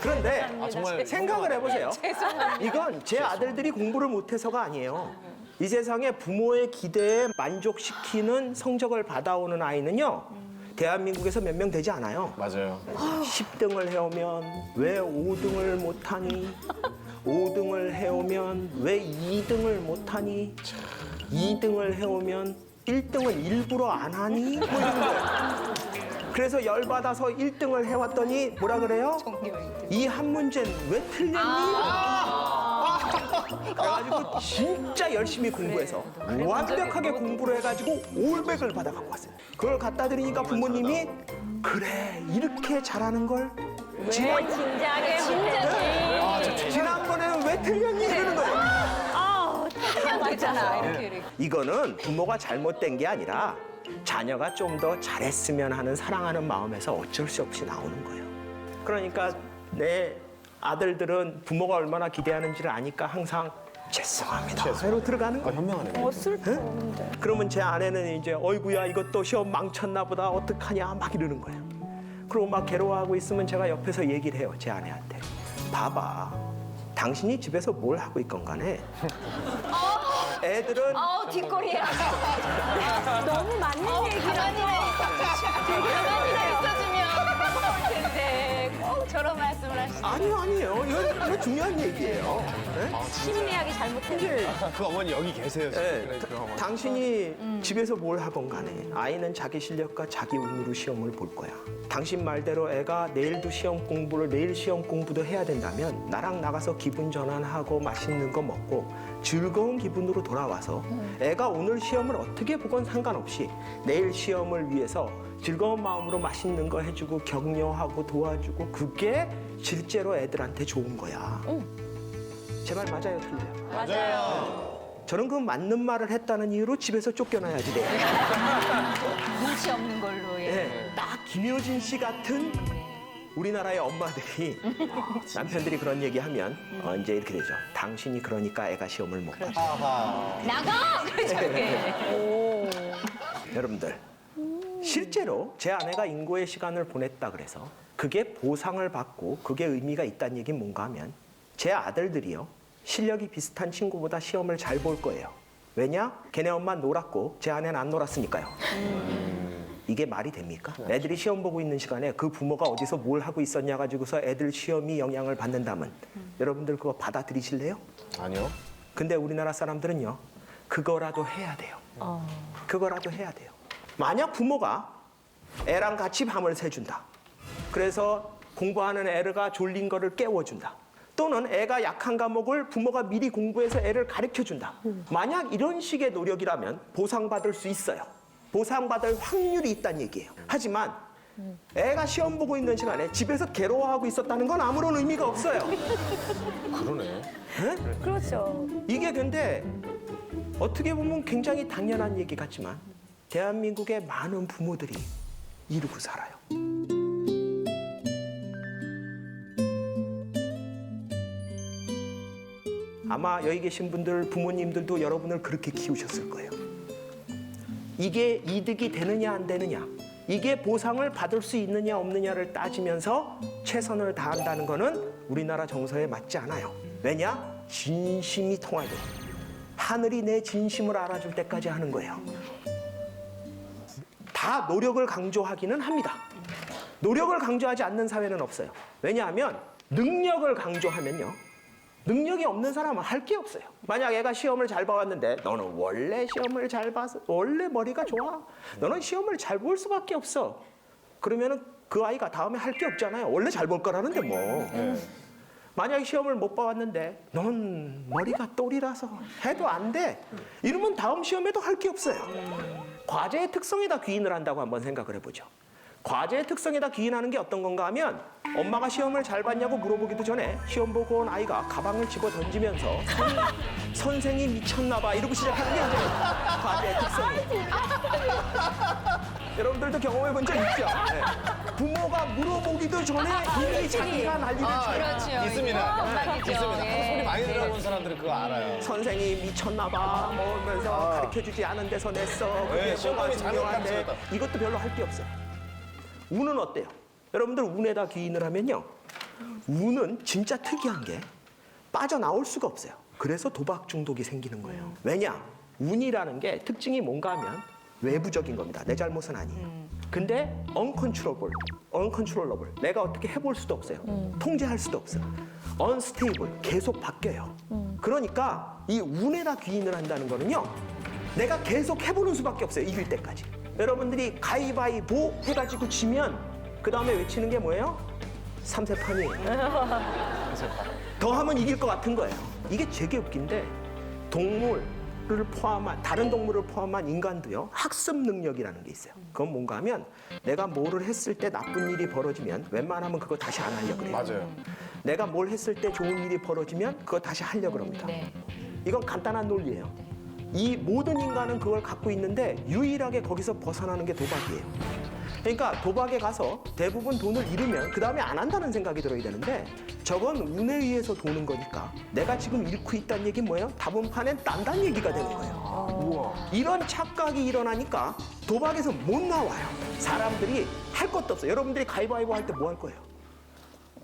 그런데 정말 생각을 해보세요. 이건 제 아들들이 공부를 못해서가 아니에요. 이 세상에 부모의 기대에 만족시키는 성적을 받아오는 아이는요. 대한민국에서 몇 명 되지 않아요. 맞아요. 10등을 해오면 왜 5등을 못하니? 5등을 해오면 왜 2등을 못하니? 2등을 해오면 1등을 일부러 안 하니? 뭐 이런 거예요. 그래서 열받아서 1등을 해왔더니 뭐라 그래요? 이 한 문제는 왜 틀렸니? 그래가지고 진짜 열심히 공부해서 완벽하게 공부를 해가지고 올백을 받아갖고 왔어요. 그걸 갖다 드리니까 부모님이 그래 이렇게 잘하는 걸 진작에 지난번에는 왜 틀렸니 이러는 거예요. 되잖아. 이렇게. 이거는 부모가 잘못된 게 아니라 자녀가 좀 더 잘했으면 하는 사랑하는 마음에서 어쩔 수 없이 나오는 거예요. 그러니까 내 아들들은 부모가 얼마나 기대하는지를 아니까 항상 죄송합니다. 새로 들어가는 거예요. 현명하네. 응? 그러면 제 아내는 이제 어이구야 이것도 시험 망쳤나 보다 어떡하냐 막 이러는 거예요. 그리고 막 괴로워하고 있으면 제가 옆에서 얘기를 해요. 제 아내한테. 봐봐. 당신이 집에서 뭘 하고 있건 간에 애들은 뒷골이야. 너무 맞는 얘기라. 가만히 있어주면 좋을 텐데 꼭 저런 말씀을 하시죠. 아니에요. 이거 중요한 얘기예요. 네? 심리학이 잘못된. 그 어머니 여기 계세요. 지금. 네, 당신이 집에서 뭘 하건 간에 아이는 자기 실력과 자기 운으로 시험을 볼 거야. 당신 말대로 애가 내일도 시험 공부를 내일 시험 공부도 해야 된다면 나랑 나가서 기분 전환하고 맛있는 거 먹고 즐거운 기분으로 돌아와서 애가 오늘 시험을 어떻게 보건 상관없이 내일 시험을 위해서 즐거운 마음으로 맛있는 거 해주고 격려하고 도와주고 그게 실제로 애들한테 좋은 거야. 제 말 맞아요, 틀려요? 맞아요. 저는 그 맞는 말을 했다는 이유로 집에서 쫓겨나야지 돼요. 눈치 없는 걸로. 예. 네, 딱 김효진 씨 같은 우리나라의 엄마들이 남편들이 그런 얘기하면 이제 이렇게 되죠. 당신이 그러니까 애가 시험을 못 가. 나가! 그렇죠. 예. 여러분들 실제로 제 아내가 인고의 시간을 보냈다 그래서 그게 보상을 받고 그게 의미가 있다는 얘기는 뭔가 하면 제 아들들이요 실력이 비슷한 친구보다 시험을 잘 볼 거예요. 왜냐? 걔네 엄마 놀았고 제 아내는 안 놀았으니까요. 이게 말이 됩니까? 애들이 시험 보고 있는 시간에 그 부모가 어디서 뭘 하고 있었냐 가지고서 애들 시험이 영향을 받는다면 여러분들 그거 받아들이실래요? 아니요. 근데 우리나라 사람들은요 그거라도 해야 돼요. 그거라도 해야 돼요. 만약 부모가 애랑 같이 밤을 새준다. 그래서 공부하는 애가 졸린 거를 깨워준다. 또는 애가 약한 과목을 부모가 미리 공부해서 애를 가르쳐준다. 만약 이런 식의 노력이라면 보상받을 수 있어요. 보상받을 확률이 있다는 얘기예요. 하지만 애가 시험 보고 있는 시간에 집에서 괴로워하고 있었다는 건 아무런 의미가 없어요. 그러네. 그렇죠. 이게 근데 어떻게 보면 굉장히 당연한 얘기 같지만 대한민국의 많은 부모들이 이루고 살아요. 아마 여기 계신 분들 부모님들도 여러분을 그렇게 키우셨을 거예요. 이게 이득이 되느냐 안 되느냐, 이게 보상을 받을 수 있느냐 없느냐를 따지면서 최선을 다한다는 거는 우리나라 정서에 맞지 않아요. 왜냐? 진심이 통하야 돼요. 하늘이 내 진심을 알아줄 때까지 하는 거예요. 다 노력을 강조하기는 합니다. 노력을 강조하지 않는 사회는 없어요. 왜냐하면 능력을 강조하면요. 능력이 없는 사람은 할 게 없어요. 만약 애가 시험을 잘 봐왔는데 너는 원래 시험을 잘 봐서 원래 머리가 좋아. 너는 시험을 잘 볼 수밖에 없어. 그러면은 그 아이가 다음에 할 게 없잖아요. 원래 잘 볼 거라는데 뭐. 만약에 시험을 못 봐왔는데 넌 머리가 똘이라서 해도 안 돼. 이러면 다음 시험에도 할 게 없어요. 과제의 특성에다 귀인을 한다고 한번 생각을 해보죠. 과제의 특성에다 기인하는 게 어떤 건가 하면 엄마가 시험을 잘 봤냐고 물어보기도 전에 시험 보고 온 아이가 가방을 집어 던지면서 선생이 미쳤나 봐 이러고 시작하는 게 이제 과제의 특성이에요. 여러분들도 경험해 본 적 있죠? 네. 부모가 물어보기도 전에 이미 자기가 난리를 쳐요. 그렇죠. 있습니다. 말이죠. 있습니다. 예. 소리 많이 들어본 사람들은 그거 알아요. 선생이 미쳤나 봐 뭐면서 가르쳐주지 않은 데서 냈어. 그게 네, 뭐가 시험범위 잘못 중요한데 가르쳐줬다. 이것도 별로 할 게 없어요. 운은 어때요? 여러분들 운에다 기인을 하면요. 운은 진짜 특이한 게 빠져나올 수가 없어요. 그래서 도박 중독이 생기는 거예요. 왜냐? 운이라는 게 특징이 뭔가 하면 외부적인 겁니다. 내 잘못은 아니에요. 근데 uncontrollable. 내가 어떻게 해볼 수도 없어요. 통제할 수도 없어요. unstable. 계속 바뀌어요. 그러니까 이 운에다 기인을 한다는 거는요. 내가 계속 해보는 수밖에 없어요. 이길 때까지. 여러분들이 가위바위보 해가지고 지면 그 다음에 외치는 게 뭐예요? 삼세판이에요. 더 하면 이길 것 같은 거예요. 이게 되게 웃긴데 동물을 포함한 다른 동물을 포함한 인간도요 학습 능력이라는 게 있어요. 그건 뭔가 하면 내가 뭐를 했을 때 나쁜 일이 벌어지면 웬만하면 그거 다시 안 하려고 그래요. 맞아요. 내가 뭘 했을 때 좋은 일이 벌어지면 그거 다시 하려고 합니다. 네. 이건 간단한 논리예요. 이 모든 인간은 그걸 갖고 있는데 유일하게 거기서 벗어나는 게 도박이에요. 그러니까 도박에 가서 대부분 돈을 잃으면 그 다음에 안 한다는 생각이 들어야 되는데 저건 운에 의해서 도는 거니까 내가 지금 잃고 있다는 얘기는 뭐예요? 다분판엔 딴다는 얘기가 되는 거예요. 이런 착각이 일어나니까 도박에서 못 나와요. 사람들이 할 것도 없어요. 여러분들이 가위바위보 할 때 뭐 할 거예요?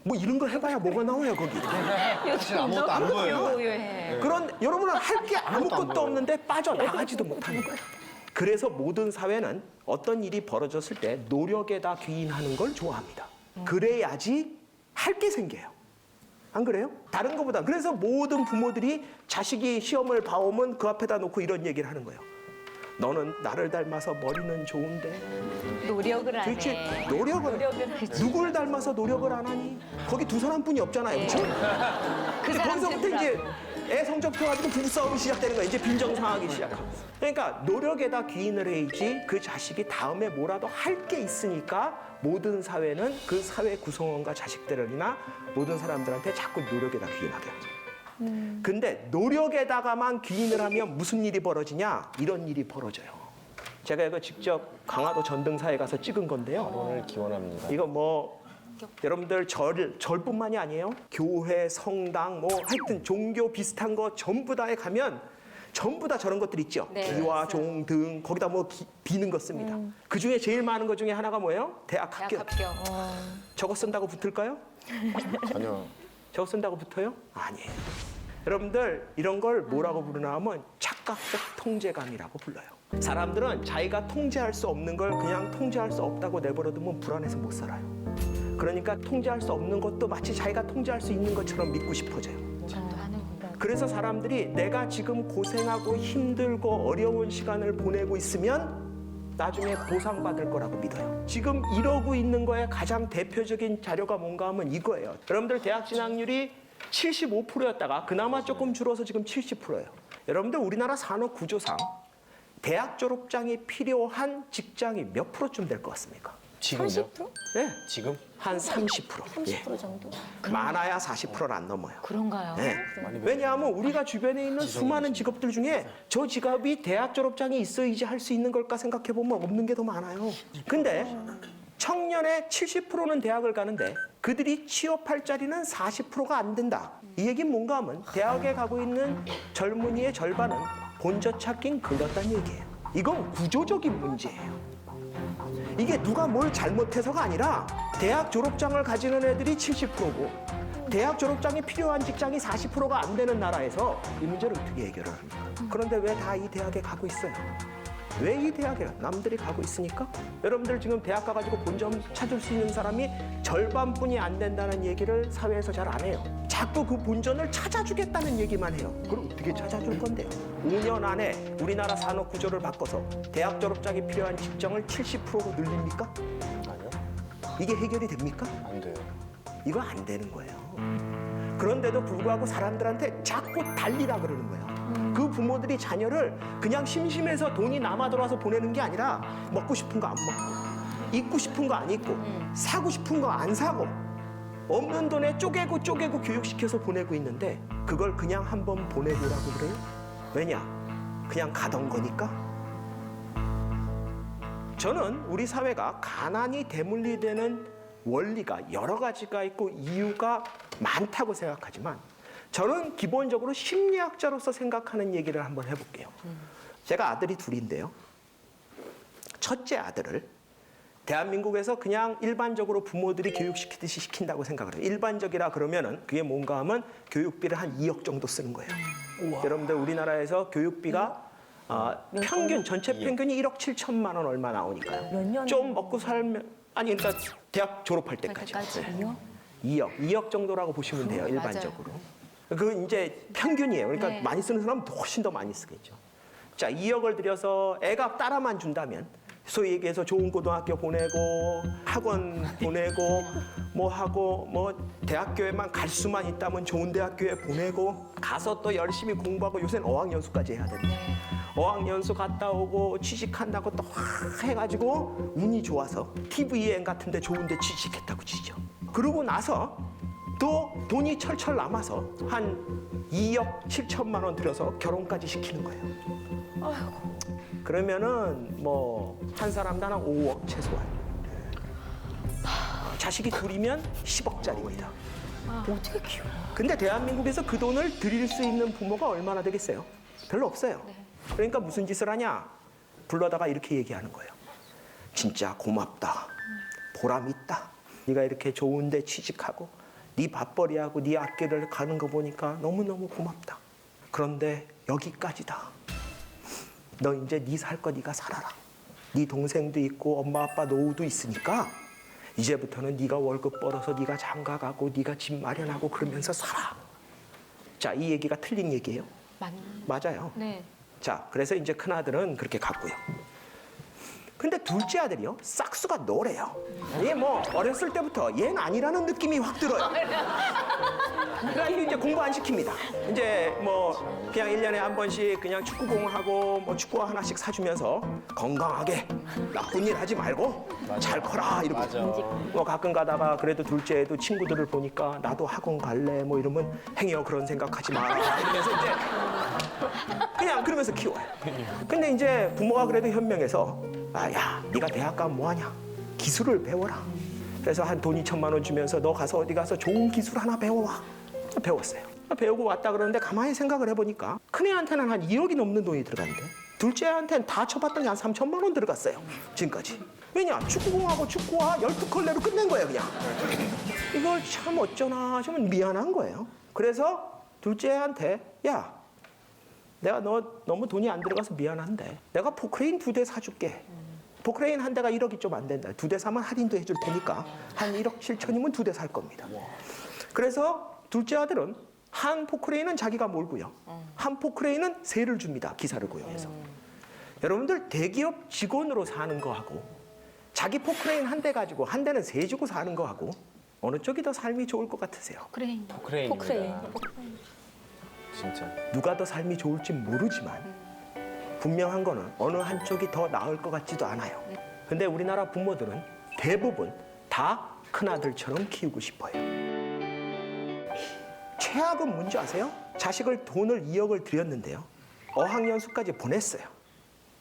뭐 이런 거 해봐야 뭐가 나와요 거기. 사실 아무것도 안 보여요. 그런 여러분은 할 게 아무것도 없는데 빠져나가지도 못하는 거예요. 그래서 모든 사회는 어떤 일이 벌어졌을 때 노력에다 귀인하는 걸 좋아합니다. 그래야지 할 게 생겨요. 안 그래요? 다른 것보다. 그래서 모든 부모들이 자식이 시험을 봐오면 그 앞에다 놓고 이런 얘기를 하는 거예요. 너는 나를 닮아서 머리는 좋은데 노력을 안 도대체 해. 노력을 누굴 닮아서 노력을 안 하니? 거기 두 사람뿐이 없잖아요. 그렇죠? 그 사람 거기서부터 이제 찾으라고. 애 성적표 가지고 부부싸움이 시작되는 거예요. 이제 빈정상하기 시작하고. 그러니까 노력에다 귀인을 해야지 그 자식이 다음에 뭐라도 할 게 있으니까 모든 사회는 그 사회 구성원과 자식들이나 모든 사람들한테 자꾸 노력에다 귀인하게 하죠. 근데 노력에다가만 귀인을 하면 무슨 일이 벌어지냐? 이런 일이 벌어져요. 제가 이거 직접 강화도 전등사에 가서 찍은 건데요. 오늘 기원합니다. 이거 뭐 여러분들 절뿐만이 아니에요. 교회, 성당, 뭐 하여튼 종교 비슷한 거 전부 다에 가면 전부 다 저런 것들 있죠. 네, 기와 종 등 거기다 뭐 비는 거 씁니다. 그 중에 제일 많은 것 중에 하나가 뭐예요? 대학 합격. 합격. 저거 쓴다고 붙을까요? 전혀. 저거 쓴다고 붙어요? 아니에요. 여러분들 이런 걸 뭐라고 부르나 하면 착각적 통제감이라고 불러요. 사람들은 자기가 통제할 수 없는 걸 그냥 통제할 수 없다고 내버려두면 불안해서 못 살아요. 그러니까 통제할 수 없는 것도 마치 자기가 통제할 수 있는 것처럼 믿고 싶어져요. 그래서 사람들이 내가 지금 고생하고 힘들고 어려운 시간을 보내고 있으면 나중에 보상받을 거라고 믿어요. 지금 이러고 있는 거에 가장 대표적인 자료가 뭔가 하면 이거예요. 여러분들 대학 진학률이 75%였다가 그나마 조금 줄어서 지금 70%예요. 여러분들 우리나라 산업 구조상 대학 졸업장이 필요한 직장이 몇 프로쯤 될 것 같습니까? 지금요? 30%? 네, 지금? 한 30%. 30% 정도? 많아야 40%를 안 넘어요. 그런가요? 네. 왜냐하면 우리가 주변에 있는 수많은 직업들 중에 저 직업이 대학 졸업장이 있어야지 할 수 있는 걸까 생각해 보면 없는 게 더 많아요. 근데 청년의 70%는 대학을 가는데 그들이 취업할 자리는 40%가 안 된다. 이 얘기는 뭔가 하면 대학에 가고 있는 젊은이의 절반은 본저 찾긴 글렀다는 얘기예요. 이건 구조적인 문제예요. 이게 누가 뭘 잘못해서가 아니라 대학 졸업장을 가지는 애들이 70%고 대학 졸업장이 필요한 직장이 40%가 안 되는 나라에서 이 문제를 어떻게 해결을 합니까? 그런데 왜 다 이 대학에 가고 있어요? 왜 이 대학에 남들이 가고 있으니까? 여러분들 지금 대학 가가지고 본점 찾을 수 있는 사람이 절반뿐이 안 된다는 얘기를 사회에서 잘 안 해요. 자꾸 그 본전을 찾아주겠다는 얘기만 해요. 그럼 어떻게 찾아줄 건데요? 5년 안에 우리나라 산업 구조를 바꿔서 대학 졸업장이 필요한 직장을 70%로 늘립니까? 아니요. 이게 해결이 됩니까? 안 돼요. 이거 안 되는 거예요. 그런데도 불구하고 사람들한테 자꾸 달리라 그러는 거예요. 그 부모들이 자녀를 그냥 심심해서 돈이 남아 돌아서 보내는 게 아니라 먹고 싶은 거 안 먹고 입고 싶은 거 안 입고 사고 싶은 거 안 사고 없는 돈에 쪼개고 교육시켜서 보내고 있는데 그걸 그냥 한번 보내보라고 그래요? 왜냐? 그냥 가던 거니까? 저는 우리 사회가 가난이 대물리되는 원리가 여러 가지가 있고 이유가 많다고 생각하지만 저는 기본적으로 심리학자로서 생각하는 얘기를 한번 해볼게요. 제가 아들이 둘인데요. 첫째 아들을 대한민국에서 그냥 일반적으로 부모들이 교육시키듯이 시킨다고 생각을 해요. 일반적이라 그러면은 그게 뭔가 하면 교육비를 한 2억 정도 쓰는 거예요. 여러분들 우리나라에서 교육비가 평균 전체 평균이 1억 7천만 원 얼마 나오니까요. 몇 년? 좀 먹고 살면 아니 그러니까 대학 졸업할 때까지. 네. 2억 정도라고 보시면 돼요. 맞아요. 일반적으로. 그 이제 평균이에요. 그러니까 네. 많이 쓰는 사람은 훨씬 더 많이 쓰겠죠. 자, 2억을 들여서 애가 따라만 준다면 소위 얘기해서 좋은 고등학교 보내고 학원 보내고 뭐 하고 뭐 대학교에만 갈 수만 있다면 좋은 대학교에 보내고 가서 또 열심히 공부하고 요새는 어학연수까지 해야 된다. 어학연수 갔다 오고 취직한다고 또 해가지고 운이 좋아서 TVN 같은 데 좋은 데 취직했다고 치죠. 그러고 나서 또 돈이 철철 남아서 한 2억 7천만 원 들여서 결혼까지 시키는 거예요. 그러면은 뭐 한 사람당 한 5억 최소한. 자식이 둘이면 10억짜리입니다. 어떻게 키워? 근데 대한민국에서 그 돈을 드릴 수 있는 부모가 얼마나 되겠어요? 별로 없어요. 그러니까 무슨 짓을 하냐? 불러다가 이렇게 얘기하는 거예요. 진짜 고맙다. 보람 있다. 네가 이렇게 좋은 데 취직하고 네 밥벌이하고 네 학교를 가는 거 보니까 너무너무 고맙다. 그런데 여기까지다. 너 이제 네 살 거 네가 살아라. 네 동생도 있고 엄마 아빠 노후도 있으니까 이제부터는 네가 월급 벌어서 네가 장가가고 네가 집 마련하고 그러면서 살아. 자, 이 얘기가 틀린 얘기예요? 맞아요. 네. 자, 그래서 이제 큰아들은 그렇게 갔고요. 근데 둘째 아들이요, 싹수가 노래요. 얘 뭐 어렸을 때부터 얘는 아니라는 느낌이 확 들어요. 그러니까 이제 공부 안 시킵니다. 이제 뭐 그냥 1년에 한 번씩 그냥 축구공을 하고 뭐 축구 하나씩 사주면서 건강하게 나쁜 일 하지 말고 잘 커라 이러고. 뭐 가끔 가다가 그래도 둘째 애도 친구들을 보니까 나도 학원 갈래 뭐 이러면 행여 그런 생각하지 마라 이러면서 이제 그냥 그러면서 키워요. 근데 이제 부모가 그래도 현명해서 야, 네가 대학 가면 뭐하냐? 기술을 배워라. 그래서 한 돈 2천만 원 주면서 너 가서 어디 가서 좋은 기술 하나 배워와. 배웠어요. 배우고 왔다 그러는데 가만히 생각을 해보니까 큰애한테는 한 2억이 넘는 돈이 들어갔는데 둘째한테는 다 쳐봤더니 한 3천만 원 들어갔어요. 지금까지. 왜냐? 축구공하고 축구화 12컬레로 끝낸 거예요, 그냥. 이걸 참 어쩌나 좀 미안한 거예요. 그래서 둘째한테 야, 내가 너 너무 돈이 안 들어가서 미안한데 내가 포크레인 2대 사줄게. 포크레인 한 대가 1억이 좀 안 된다. 2대 사면 할인도 해줄 테니까 한 1억 7천이면 2대 살 겁니다. 그래서 둘째 아들은 한 포크레인은 자기가 몰고요. 한 포크레인은 세를 줍니다. 기사를 고용해서. 여러분들 대기업 직원으로 사는 거하고 자기 포크레인 한 대 가지고 한 대는 세 주고 사는 거하고 어느 쪽이 더 삶이 좋을 것 같으세요? 포크레인. 진짜. 누가 더 삶이 좋을지 모르지만 분명한 거는 어느 한쪽이 더 나을 것 같지도 않아요. 근데 우리나라 부모들은 대부분 다 큰아들처럼 키우고 싶어요. 최악은 뭔지 아세요? 자식을 돈을 2억을 들였는데요. 어학연수까지 보냈어요.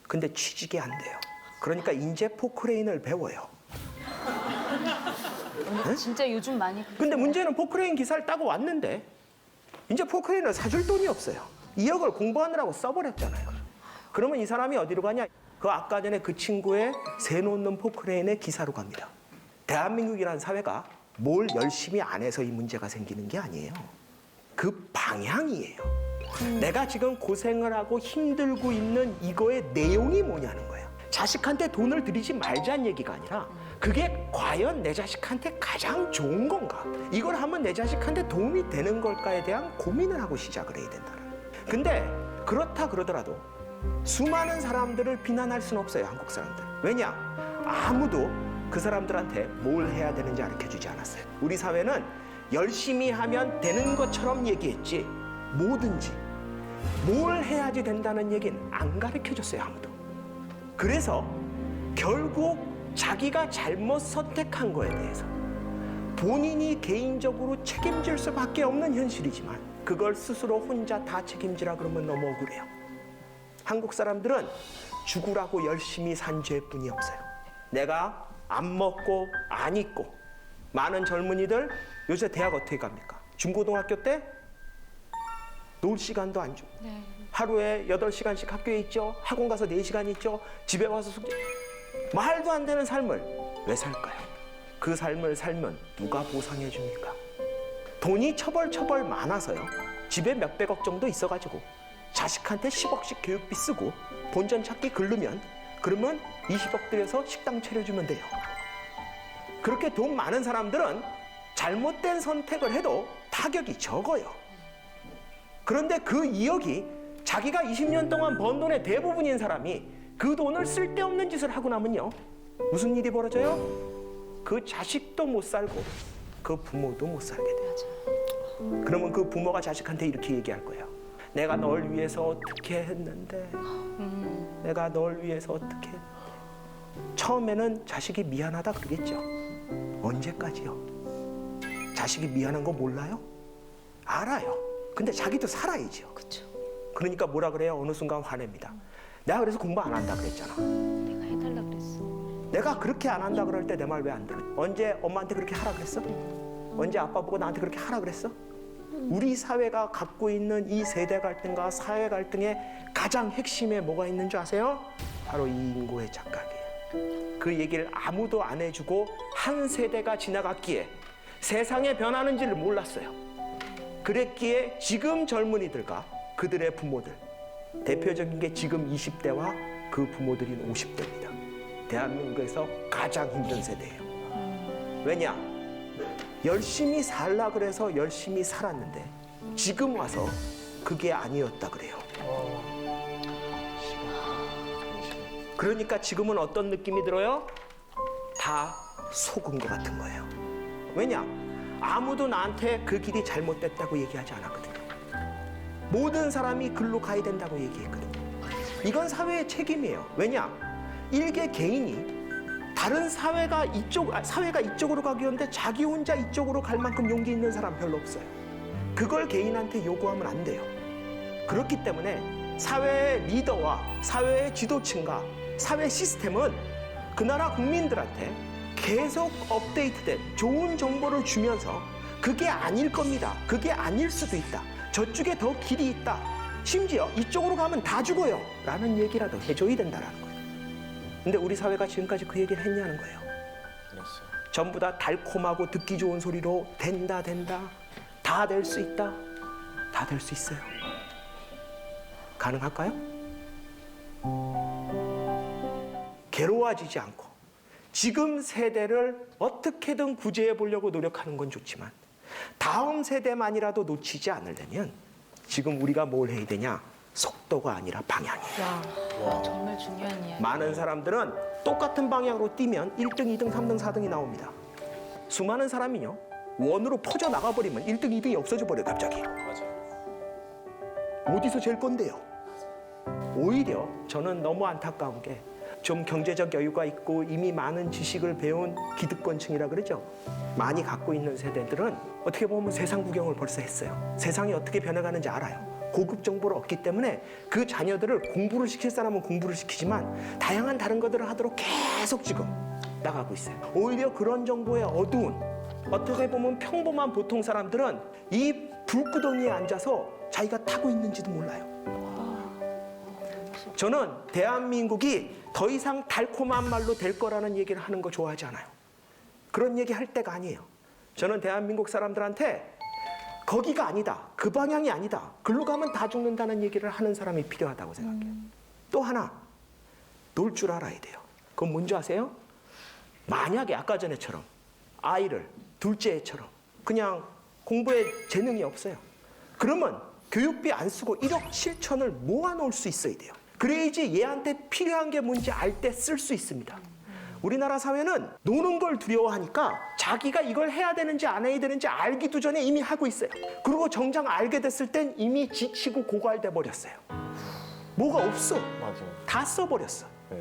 근데 취직이 안 돼요. 그러니까 이제 포크레인을 배워요. 진짜 요즘 많이 근데 문제는 포크레인 기사를 따고 왔는데 이제 포크레인을 사줄 돈이 없어요. 2억을 공부하느라고 써버렸잖아요. 그러면 이 사람이 어디로 가냐? 그 아까 전에 그 친구의 새 놓는 포크레인의 기사로 갑니다. 대한민국이라는 사회가 뭘 열심히 안 해서 이 문제가 생기는 게 아니에요. 그 방향이에요. 내가 지금 고생을 하고 힘들고 있는 이거의 내용이 뭐냐는 거예요. 자식한테 돈을 들이지 말자는 얘기가 아니라 그게 과연 내 자식한테 가장 좋은 건가? 이걸 하면 내 자식한테 도움이 되는 걸까에 대한 고민을 하고 시작을 해야 된다는 거예요. 근데 그렇다 그러더라도 수많은 사람들을 비난할 수는 없어요, 한국 사람들. 왜냐? 아무도 그 사람들한테 뭘 해야 되는지 가르쳐주지 않았어요. 우리 사회는 열심히 하면 되는 것처럼 얘기했지 뭐든지 뭘 해야지 된다는 얘기는 안 가르쳐줬어요, 아무도. 그래서 결국 자기가 잘못 선택한 거에 대해서 본인이 개인적으로 책임질 수밖에 없는 현실이지만 그걸 스스로 혼자 다 책임지라 그러면 너무 억울해요. 한국 사람들은 죽으라고 열심히 산 죄뿐이 없어요. 내가 안 먹고 안 입고 많은 젊은이들 요새 대학 어떻게 갑니까? 중고등학교 때 놀 시간도 안 주고 하루에 8시간씩 학교에 있죠. 학원 가서 4시간 있죠. 집에 와서 숙제. 말도 안 되는 삶을 왜 살까요? 그 삶을 살면 누가 보상해 줍니까? 돈이 처벌 많아서요. 집에 몇백억 정도 있어가지고 자식한테 10억씩 교육비 쓰고 본전 찾기 글르면 그러면 20억 들여서 식당 차려주면 돼요. 그렇게 돈 많은 사람들은 잘못된 선택을 해도 타격이 적어요. 그런데 그 2억이 자기가 20년 동안 번 돈의 대부분인 사람이 그 돈을 쓸데없는 짓을 하고 나면요, 무슨 일이 벌어져요? 그 자식도 못 살고 그 부모도 못 살게 돼요. 그러면 그 부모가 자식한테 이렇게 얘기할 거예요. 내가 널 위해서 어떻게 했는데, 내가 널 위해서 어떻게 했는데. 처음에는 자식이 미안하다 그러겠죠. 언제까지요? 자식이 미안한 거 몰라요? 알아요. 근데 자기도 살아야죠. 그쵸. 그러니까 뭐라 그래요? 어느 순간 화냅니다. 내가 그래서 공부 안 한다 그랬잖아. 내가 해달라 그랬어. 내가 그렇게 안 한다 그럴 때 내 말 왜 안 들어? 언제 엄마한테 그렇게 하라 그랬어? 언제 아빠 보고 나한테 그렇게 하라 그랬어? 우리 사회가 갖고 있는 이 세대 갈등과 사회 갈등의 가장 핵심에 뭐가 있는 줄 아세요? 바로 이 인고의 착각이에요. 그 얘기를 아무도 안 해주고 한 세대가 지나갔기에 세상에 변하는지를 몰랐어요. 그랬기에 지금 젊은이들과 그들의 부모들, 대표적인 게 지금 20대와 그 부모들인 50대입니다. 대한민국에서 가장 힘든 세대예요. 왜냐? 열심히 살라 그래서 열심히 살았는데 지금 와서 그게 아니었다 그래요. 그러니까 지금은 어떤 느낌이 들어요? 다 속은 것 같은 거예요. 왜냐? 아무도 나한테 그 길이 잘못됐다고 얘기하지 않았거든요. 모든 사람이 글로 가야 된다고 얘기했거든요. 이건 사회의 책임이에요. 왜냐? 일개 개인이 다른 사회가 이쪽으로 가기였는데 자기 혼자 이쪽으로 갈 만큼 용기 있는 사람 별로 없어요. 그걸 개인한테 요구하면 안 돼요. 그렇기 때문에 사회의 리더와 사회의 지도층과 사회 시스템은 그 나라 국민들한테 계속 업데이트된 좋은 정보를 주면서 그게 아닐 겁니다. 그게 아닐 수도 있다. 저쪽에 더 길이 있다. 심지어 이쪽으로 가면 다 죽어요. 라는 얘기라도 해줘야 된다는 거예요. 근데 우리 사회가 지금까지 그 얘기를 했냐는 거예요. 그랬어요. 전부 다 달콤하고 듣기 좋은 소리로 된다. 다 될 수 있다. 다 될 수 있어요. 가능할까요? 괴로워지지 않고 지금 세대를 어떻게든 구제해 보려고 노력하는 건 좋지만 다음 세대만이라도 놓치지 않으려면 지금 우리가 뭘 해야 되냐? 속도가 아니라 방향이에요. 정말 중요한 이야기. 많은 사람들은 똑같은 방향으로 뛰면 1등, 2등, 3등, 4등이 나옵니다. 수많은 사람이요, 원으로 퍼져 나가버리면 1등, 2등이 없어져 버려요, 갑자기. 어디서 잴 건데요? 오히려 저는 너무 안타까운 게 좀 경제적 여유가 있고 이미 많은 지식을 배운 기득권층이라 그러죠. 많이 갖고 있는 세대들은 어떻게 보면 세상 구경을 벌써 했어요. 세상이 어떻게 변해가는지 알아요. 고급 정보를 얻기 때문에 그 자녀들을 공부를 시킬 사람은 공부를 시키지만 다양한 다른 것들을 하도록 계속 지금 나가고 있어요. 오히려 그런 정보의 어두운, 어떻게 보면 평범한 보통 사람들은 이 불구덩이에 앉아서 자기가 타고 있는지도 몰라요. 저는 대한민국이 더 이상 달콤한 말로 될 거라는 얘기를 하는 거 좋아하지 않아요. 그런 얘기 할 때가 아니에요. 저는 대한민국 사람들한테 거기가 아니다, 그 방향이 아니다, 글로 가면 다 죽는다는 얘기를 하는 사람이 필요하다고 생각해요. 또 하나, 놀 줄 알아야 돼요. 그건 뭔지 아세요? 만약에 아까 전에처럼 아이를 둘째 애처럼 그냥 공부에 재능이 없어요. 그러면 교육비 안 쓰고 1억 7천을 모아놓을 수 있어야 돼요. 그래야지 얘한테 필요한 게 뭔지 알 때 쓸 수 있습니다. 우리나라 사회는 노는 걸 두려워하니까 자기가 이걸 해야 되는지 안 해야 되는지 알기도 전에 이미 하고 있어요. 그리고 정작 알게 됐을 땐 이미 지치고 고갈돼 버렸어요. 뭐가 없어. 맞아요. 다 써버렸어. 네.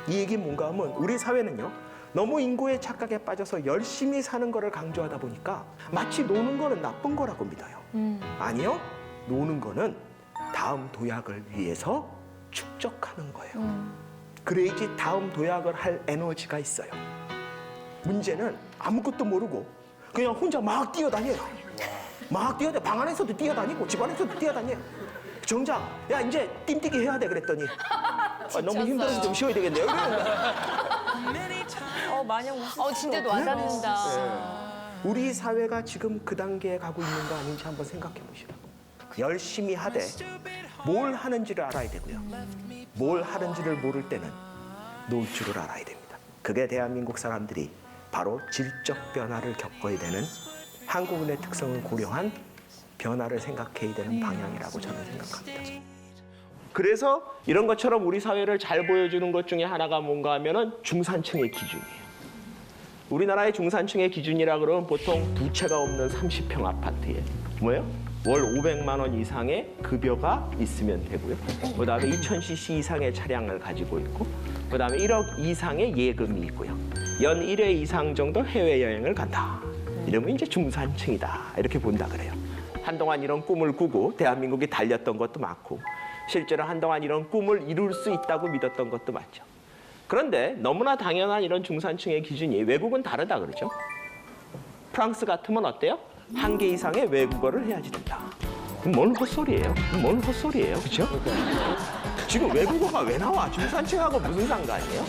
이 얘기는 뭔가 하면 우리 사회는요, 너무 인고의 착각에 빠져서 열심히 사는 거를 강조하다 보니까 마치 노는 거는 나쁜 거라고 믿어요. 아니요. 노는 거는 다음 도약을 위해서 축적하는 거예요. 그래야지 다음 도약을 할 에너지가 있어요. 문제는 아무것도 모르고 그냥 혼자 막 뛰어다녀요. 막 뛰어다녀. 방 안에서도 뛰어다니고 집 안에서도 뛰어다녀요. 정작 야 이제 띵뛰기 해야 돼 그랬더니 너무 힘들어서 좀 쉬어야 되겠네요. 마냥 웃으시죠. 진짜 와닿는다. 우리 사회가 지금 그 단계에 가고 있는 거 아닌지 한번 생각해 보시라고. 열심히 하되 뭘 하는지를 알아야 되고요. 뭘 하는지를 모를 때는 놀 줄을 알아야 됩니다. 그게 대한민국 사람들이 바로 질적 변화를 겪어야 되는 한국인의 특성을 고려한 변화를 생각해야 되는 방향이라고 저는 생각합니다. 그래서 이런 것처럼 우리 사회를 잘 보여주는 것 중에 하나가 뭔가 하면은 중산층의 기준이에요. 우리나라의 중산층의 기준이라 그러면 보통 두 채가 없는 30평 아파트에 뭐예요? 월 500만 원 이상의 급여가 있으면 되고요. 그다음에 2000cc 이상의 차량을 가지고 있고 그다음에 1억 이상의 예금이 있고요. 연 1회 이상 정도 해외여행을 간다. 이러면 이제 중산층이다. 이렇게 본다 그래요. 한동안 이런 꿈을 꾸고 대한민국이 달렸던 것도 많고 실제로 한동안 이런 꿈을 이룰 수 있다고 믿었던 것도 맞죠. 그런데 너무나 당연한 이런 중산층의 기준이 외국은 다르다 그러죠. 프랑스 같으면 어때요? 한 개 이상의 외국어를 해야지 된다. 뭔 헛소리예요? 뭔 헛소리예요? 그렇죠? 지금 외국어가 왜 나와? 중산층하고 무슨 상관이에요?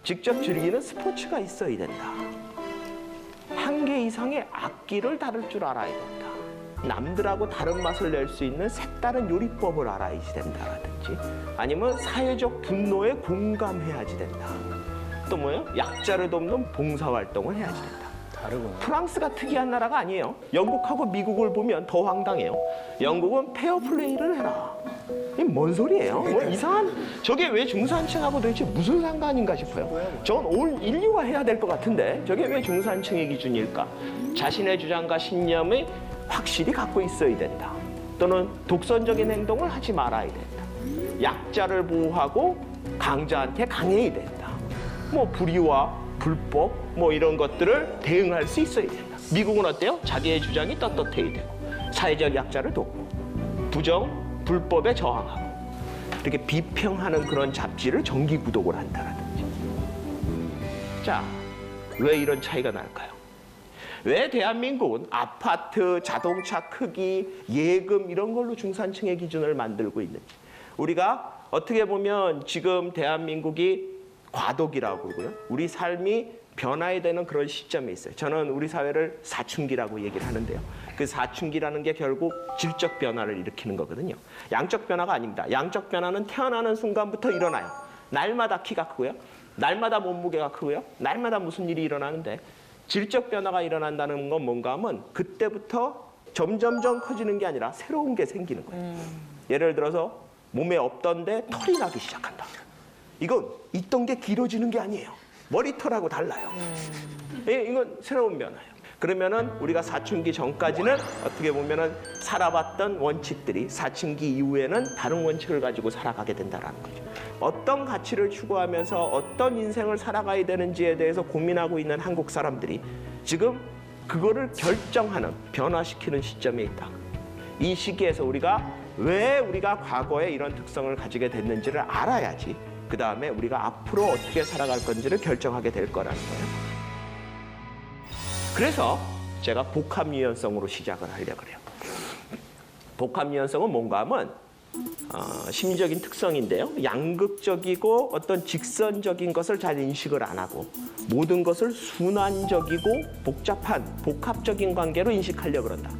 직접 즐기는 스포츠가 있어야 된다. 한 개 이상의 악기를 다룰 줄 알아야 된다. 남들하고 다른 맛을 낼 수 있는 색다른 요리법을 알아야지 된다라든지 아니면 사회적 분노에 공감해야지 된다. 또 뭐예요? 약자를 돕는 봉사활동을 해야지 된다. 다르구나. 프랑스가 특이한 나라가 아니에요. 영국하고 미국을 보면 더 황당해요. 영국은 페어플레이를 해라. 이게 뭔 소리예요? 뭐 이상한 저게 왜 중산층하고 도대체 무슨 상관인가 싶어요. 저건 온 인류가 해야 될 것 같은데 저게 왜 중산층의 기준일까? 자신의 주장과 신념을 확실히 갖고 있어야 된다. 또는 독선적인 행동을 하지 말아야 된다. 약자를 보호하고 강자한테 강해야 된다. 뭐 불의와 불법 뭐 이런 것들을 대응할 수 있어야 된다. 미국은 어때요? 자기의 주장이 떳떳해야 되고 사회적 약자를 돕고 부정, 불법에 저항하고 이렇게 비평하는 그런 잡지를 정기 구독을 한다라든지. 자, 왜 이런 차이가 날까요? 왜 대한민국은 아파트, 자동차 크기, 예금 이런 걸로 중산층의 기준을 만들고 있는지. 우리가 어떻게 보면 지금 대한민국이 과도기라고 그러고요. 우리 삶이 변화해야 되는 그런 시점에 있어요. 저는 우리 사회를 사춘기라고 얘기를 하는데요. 그 사춘기라는 게 결국 질적 변화를 일으키는 거거든요. 양적 변화가 아닙니다. 양적 변화는 태어나는 순간부터 일어나요. 날마다 키가 크고요. 날마다 몸무게가 크고요. 날마다 무슨 일이 일어나는데 질적 변화가 일어난다는 건 뭔가 하면 그때부터 점점점 커지는 게 아니라 새로운 게 생기는 거예요. 예를 들어서 몸에 없던데 털이 나기 시작한다. 이건 있던 게 길어지는 게 아니에요. 머리털하고 달라요. 이건 새로운 변화예요. 그러면은 우리가 사춘기 전까지는 어떻게 보면은 살아봤던 원칙들이 사춘기 이후에는 다른 원칙을 가지고 살아가게 된다라는 거죠. 어떤 가치를 추구하면서 어떤 인생을 살아가야 되는지에 대해서 고민하고 있는 한국 사람들이 지금 그거를 결정하는, 변화시키는 시점에 있다. 이 시기에서 왜 우리가 과거에 이런 특성을 가지게 됐는지를 알아야지 그 다음에 우리가 앞으로 어떻게 살아갈 건지를 결정하게 될 거라는 거예요. 그래서 제가 복합유연성으로 시작을 하려고 그래요. 복합유연성은 뭔가 하면 심리적인 특성인데요. 양극적이고 어떤 직선적인 것을 잘 인식을 안 하고 모든 것을 순환적이고 복잡한 복합적인 관계로 인식하려고 그런다.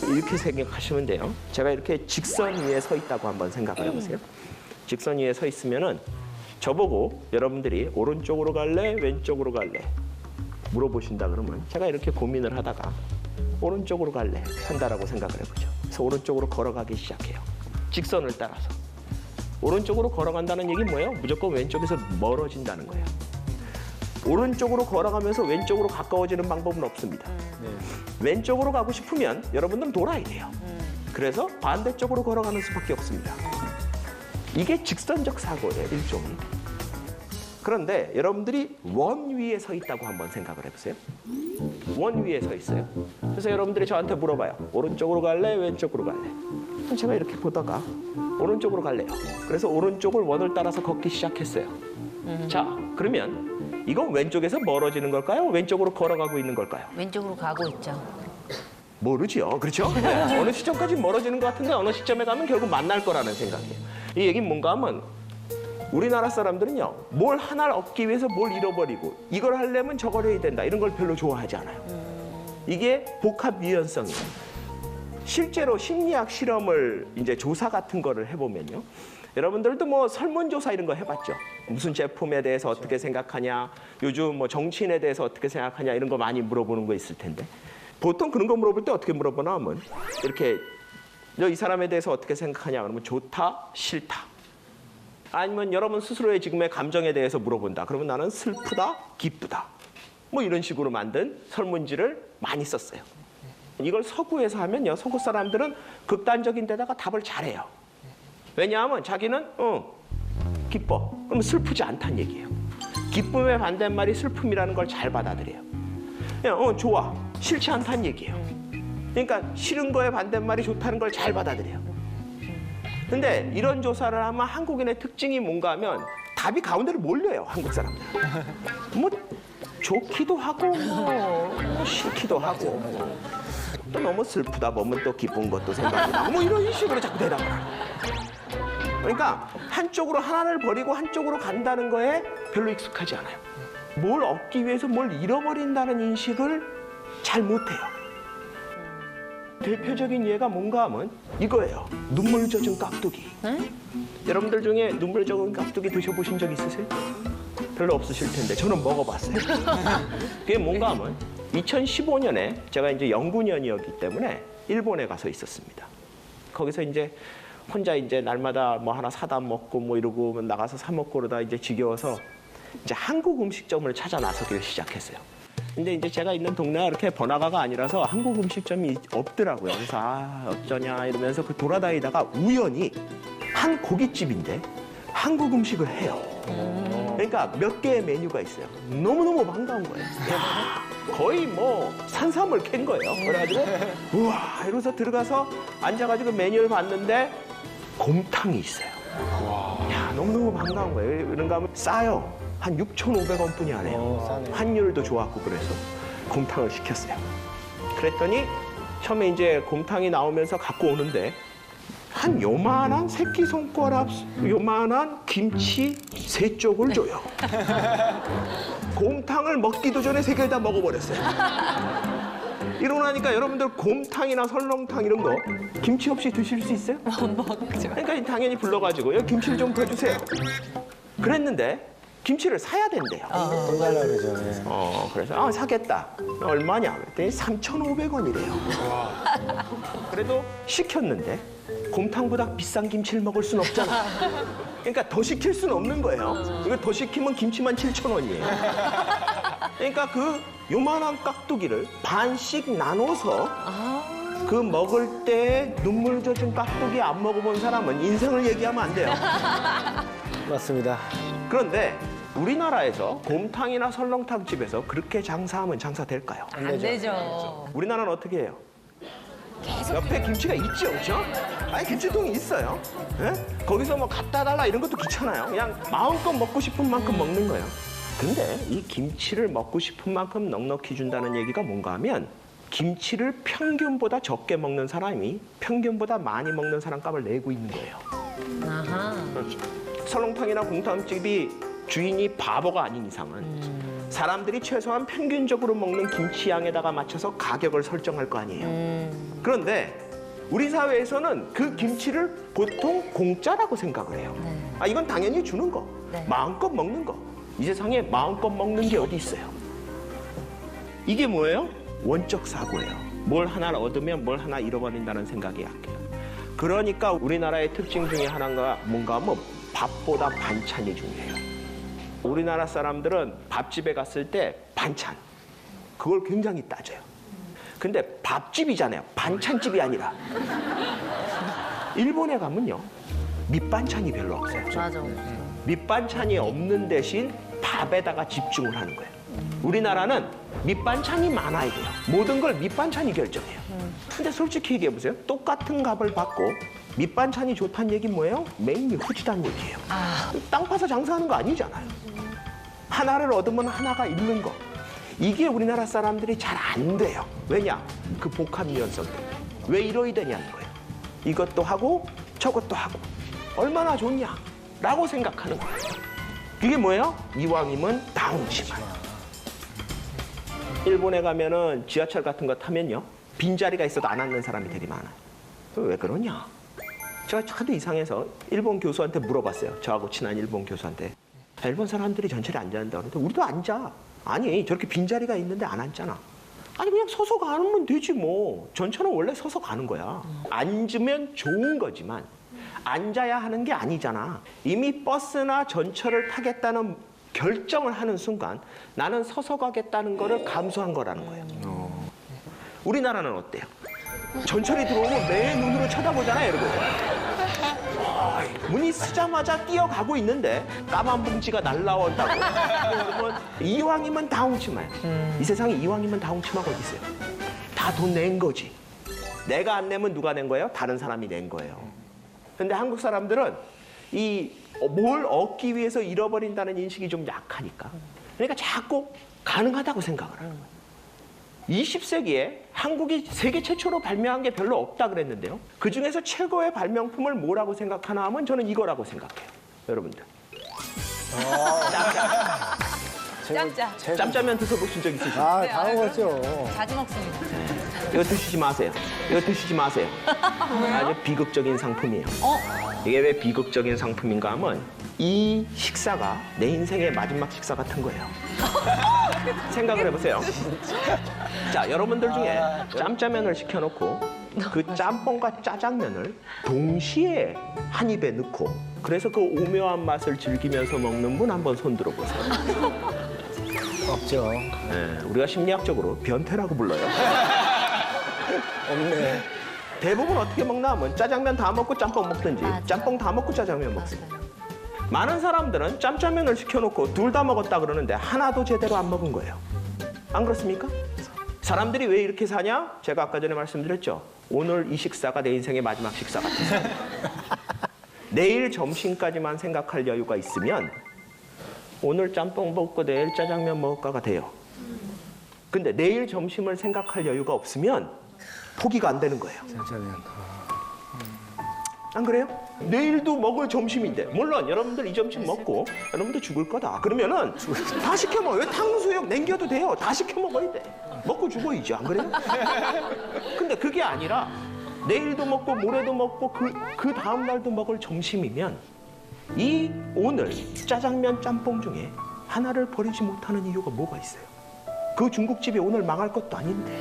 이렇게 생각하시면 돼요. 제가 이렇게 직선 위에 서 있다고 한번 생각을 해보세요. 직선 위에 서 있으면은 저보고 여러분들이 오른쪽으로 갈래, 왼쪽으로 갈래 물어보신다 그러면 제가 이렇게 고민을 하다가 오른쪽으로 갈래 한다라고 생각을 해보죠. 그래서 오른쪽으로 걸어가기 시작해요. 직선을 따라서. 오른쪽으로 걸어간다는 얘기는 뭐예요? 무조건 왼쪽에서 멀어진다는 거예요. 오른쪽으로 걸어가면서 왼쪽으로 가까워지는 방법은 없습니다. 왼쪽으로 가고 싶으면 여러분들은 돌아야 돼요. 그래서 반대쪽으로 걸어가는 수밖에 없습니다. 이게 직선적 사고예요, 일종의. 그런데 여러분들이 원 위에 서 있다고 한번 생각을 해보세요. 원 위에 서 있어요. 그래서 여러분들이 저한테 물어봐요. 오른쪽으로 갈래? 왼쪽으로 갈래? 그럼 제가 이렇게 보다가 오른쪽으로 갈래요. 그래서 오른쪽을 원을 따라서 걷기 시작했어요. 자, 그러면 이건 왼쪽에서 멀어지는 걸까요? 왼쪽으로 걸어가고 있는 걸까요? 왼쪽으로 가고 있죠. 모르죠. 그렇죠? 네. 어느 시점까지 멀어지는 것 같은데 어느 시점에 가면 결국 만날 거라는 생각이에요. 이 얘기는 뭔가 하면 우리나라 사람들은요. 뭘 하나를 얻기 위해서 뭘 잃어버리고 이걸 하려면 저걸 해야 된다. 이런 걸 별로 좋아하지 않아요. 이게 복합 유연성이에요. 실제로 심리학 실험을 이제 조사 같은 거를 해보면요. 여러분들도 뭐 설문조사 이런 거 해봤죠. 무슨 제품에 대해서 어떻게 생각하냐, 요즘 뭐 정치인에 대해서 어떻게 생각하냐 이런 거 많이 물어보는 거 있을 텐데 보통 그런 거 물어볼 때 어떻게 물어보나 하면 이렇게 너 이 사람에 대해서 어떻게 생각하냐 그러면 좋다, 싫다. 아니면 여러분 스스로의 지금의 감정에 대해서 물어본다. 그러면 나는 슬프다, 기쁘다. 뭐 이런 식으로 만든 설문지를 많이 썼어요. 이걸 서구에서 하면요, 서구 사람들은 극단적인 데다가 답을 잘해요. 왜냐하면 자기는 기뻐. 그러면 슬프지 않다는 얘기예요. 기쁨의 반대말이 슬픔이라는 걸 잘 받아들여요. 그냥 좋아. 싫지 않다는 얘기예요. 그러니까 싫은 거에 반대말이 좋다는 걸 잘 받아들여요. 근데 이런 조사를 하면 한국인의 특징이 뭔가 하면 답이 가운데로 몰려요. 한국 사람들은. 뭐 좋기도 하고 뭐 싫기도 하고 또 너무 슬프다 보면 또 기쁜 것도 생각이 나고 뭐 이런 식으로 자꾸 대답을 하고. 그러니까 한쪽으로 하나를 버리고 한쪽으로 간다는 거에 별로 익숙하지 않아요. 뭘 얻기 위해서 뭘 잃어버린다는 인식을 잘 못해요. 대표적인 예가 뭔가 하면 이거예요. 눈물 젖은 깍두기. 여러분들 중에 눈물 젖은 깍두기 드셔보신 적 있으세요? 별로 없으실 텐데 저는 먹어봤어요. 그게 뭔가 하면 2015년에 제가 이제 연구년이었기 때문에 일본에 가서 있었습니다. 거기서 이제 혼자 이제 날마다 뭐 하나 사다 먹고 뭐 이러고 나가서 사 먹고 그러다 이제 지겨워서 이제 한국 음식점을 찾아 나서기를 시작했어요. 근데 이제 제가 있는 동네가 그렇게 번화가가 아니라서 한국 음식점이 없더라고요. 그래서 어쩌냐 이러면서 그 돌아다니다가 우연히 한 고깃집인데 한국 음식을 해요. 그러니까 몇 개의 메뉴가 있어요. 너무너무 반가운 거예요. 야, 거의 뭐 산삼을 캔 거예요. 그래가지고 우와 이러면서 들어가서 앉아가지고 메뉴를 봤는데 곰탕이 있어요. 야 너무너무 반가운 거예요. 그런가 하면 싸요. 한 6,500원 뿐이 안 해요. 환율도 좋았고 그래서 곰탕을 시켰어요. 그랬더니 처음에 이제 곰탕이 나오면서 갖고 오는데 한 요만한 새끼손가락 요만한 김치 3쪽을 줘요. 곰탕을 먹기도 전에 3개를 다 먹어버렸어요. 이러고 나니까 여러분들 곰탕이나 설렁탕 이런 거 김치 없이 드실 수 있어요? 그러니까 당연히 불러가지고 여기 김치를 좀 부어주세요. 그랬는데 김치를 사야 된대요. 돈 달라 그러죠. 예. 그래서 사겠다. 얼마냐? 그랬더니 3,500원이래요. 그래도 시켰는데 곰탕보다 비싼 김치를 먹을 순 없잖아. 그러니까 더 시킬 수는 없는 거예요. 이거 더 시키면 김치만 7,000원이에요. 그러니까 그 요만한 깍두기를 반씩 나눠서 그 먹을 때 눈물 젖은 깍두기 안 먹어본 사람은 인생을 얘기하면 안 돼요. 맞습니다. 그런데 우리나라에서 곰탕이나 설렁탕 집에서 그렇게 장사하면 장사될까요? 안 되죠. 우리나라는 어떻게 해요? 옆에 김치가 있죠, 그렇죠? 아니 김치통이 있어요. 예? 거기서 뭐 갖다 달라 이런 것도 귀찮아요. 그냥 마음껏 먹고 싶은 만큼 먹는 거예요. 근데 이 김치를 먹고 싶은 만큼 넉넉히 준다는 얘기가 뭔가 하면 김치를 평균보다 적게 먹는 사람이 평균보다 많이 먹는 사람 값을 내고 있는 거예요. 아하. 그렇죠. 설렁탕이나 곰탕집이 주인이 바보가 아닌 이상은 사람들이 최소한 평균적으로 먹는 김치 양에다가 맞춰서 가격을 설정할 거 아니에요. 그런데 우리 사회에서는 그 김치를 보통 공짜라고 생각을 해요. 이건 당연히 주는 거, 마음껏 먹는 거. 이 세상에 마음껏 먹는 게 어디 있어요? 이게 뭐예요? 원적 사고예요. 뭘 하나 얻으면 뭘 하나 잃어버린다는 생각이 약해요. 그러니까 우리나라의 특징 중에 하나가 뭔가 하면 밥보다 반찬이 중요해요. 우리나라 사람들은 밥집에 갔을 때 반찬, 그걸 굉장히 따져요. 근데 밥집이잖아요. 반찬집이 아니라. 일본에 가면요. 밑반찬이 별로 없어요. 맞아. 밑반찬이 없는 대신 밥에다가 집중을 하는 거예요. 우리나라는 밑반찬이 많아야 돼요. 모든 걸 밑반찬이 결정해요. 근데 솔직히 얘기해보세요. 똑같은 값을 받고 밑반찬이 좋다는 얘기는 뭐예요? 메인이 후지다는 얘기예요. 땅 파서 장사하는 거 아니잖아요. 하나를 얻으면 하나가 잃는 거. 이게 우리나라 사람들이 잘 안 돼요. 왜냐? 그 복합 유연성 때문에. 왜 이러야 되냐는 거예요. 이것도 하고 저것도 하고 얼마나 좋냐? 라고 생각하는 거예요. 이게 뭐예요? 이왕이면 다운치만. 일본에 가면은 지하철 같은 거 타면요. 빈자리가 있어도 안 앉는 사람이 되게 많아요. 왜 그러냐? 제가 하도 이상해서 일본 교수한테 물어봤어요. 저하고 친한 일본 교수한테. 일본 사람들이 전체를 앉아야 한다고 그러는데 우리도 앉아. 아니 저렇게 빈자리가 있는데 안 앉잖아. 아니 그냥 서서 가면 되지 뭐. 전철은 원래 서서 가는 거야. 앉으면 좋은 거지만 앉아야 하는 게 아니잖아. 이미 버스나 전철을 타겠다는 결정을 하는 순간 나는 서서 가겠다는 거를 감수한 거라는 거예요. 우리나라는 어때요? 전철이 들어오면 내 눈으로 쳐다보잖아요, 여러분. 문이 쓰자마자 뛰어가고 있는데 까만 봉지가 날라온다고. 그러면 이왕이면 다 훔치마요. 이 세상에 이왕이면 다 훔치마가 어디 있어요? 다 돈 낸 거지. 내가 안 내면 누가 낸 거예요? 다른 사람이 낸 거예요. 근데 한국 사람들은 이 뭘 얻기 위해서 잃어버린다는 인식이 좀 약하니까. 그러니까 자꾸 가능하다고 생각을 하는 거예요. 20세기에 한국이 세계 최초로 발명한 게 별로 없다 그랬는데요. 그중에서 최고의 발명품을 뭐라고 생각하나 하면 저는 이거라고 생각해요. 여러분들. 짭짜. 짬짜면 드셔보신 적 있으시죠? 아, 다 먹었죠. 자주 먹습니다. 이거 드시지 마세요. 이거 드시지 마세요. 아주 비극적인 상품이에요. 이게 왜 비극적인 상품인가 하면 이 식사가 내 인생의 마지막 식사 같은 거예요. 생각을 해보세요. 자, 여러분들 중에 짬짜면을 시켜놓고 그 짬뽕과 짜장면을 동시에 한 입에 넣고 그래서 그 오묘한 맛을 즐기면서 먹는 분 한번 손 들어보세요. 없죠. 네, 우리가 심리학적으로 변태라고 불러요. 없네. 대부분 어떻게 먹나 하면 짜장면 다 먹고 짬뽕 먹든지 맞아. 짬뽕 다 먹고 짜장면 먹습니다. 맞아요. 많은 사람들은 짬짜면을 시켜놓고 둘 다 먹었다 그러는데 하나도 제대로 안 먹은 거예요. 안 그렇습니까? 사람들이 왜 이렇게 사냐? 제가 아까 전에 말씀드렸죠. 오늘 이 식사가 내 인생의 마지막 식사 같아서. 내일 점심까지만 생각할 여유가 있으면 오늘 짬뽕 먹고 내일 짜장면 먹을까가 돼요. 근데 내일 점심을 생각할 여유가 없으면 포기가 안 되는 거예요. 짜장면. 안 그래요? 내일도 먹을 점심인데 물론 여러분들 이 점심 먹고 여러분들 죽을 거다 그러면은 다 시켜 먹어요. 왜 탕수육 남겨도 돼요. 다 시켜 먹어야 돼. 먹고 죽어야지. 안 그래요? 근데 그게 아니라 내일도 먹고 모레도 먹고 그 다음 날도 먹을 점심이면 이 오늘 짜장면 짬뽕 중에 하나를 버리지 못하는 이유가 뭐가 있어요? 그 중국집이 오늘 망할 것도 아닌데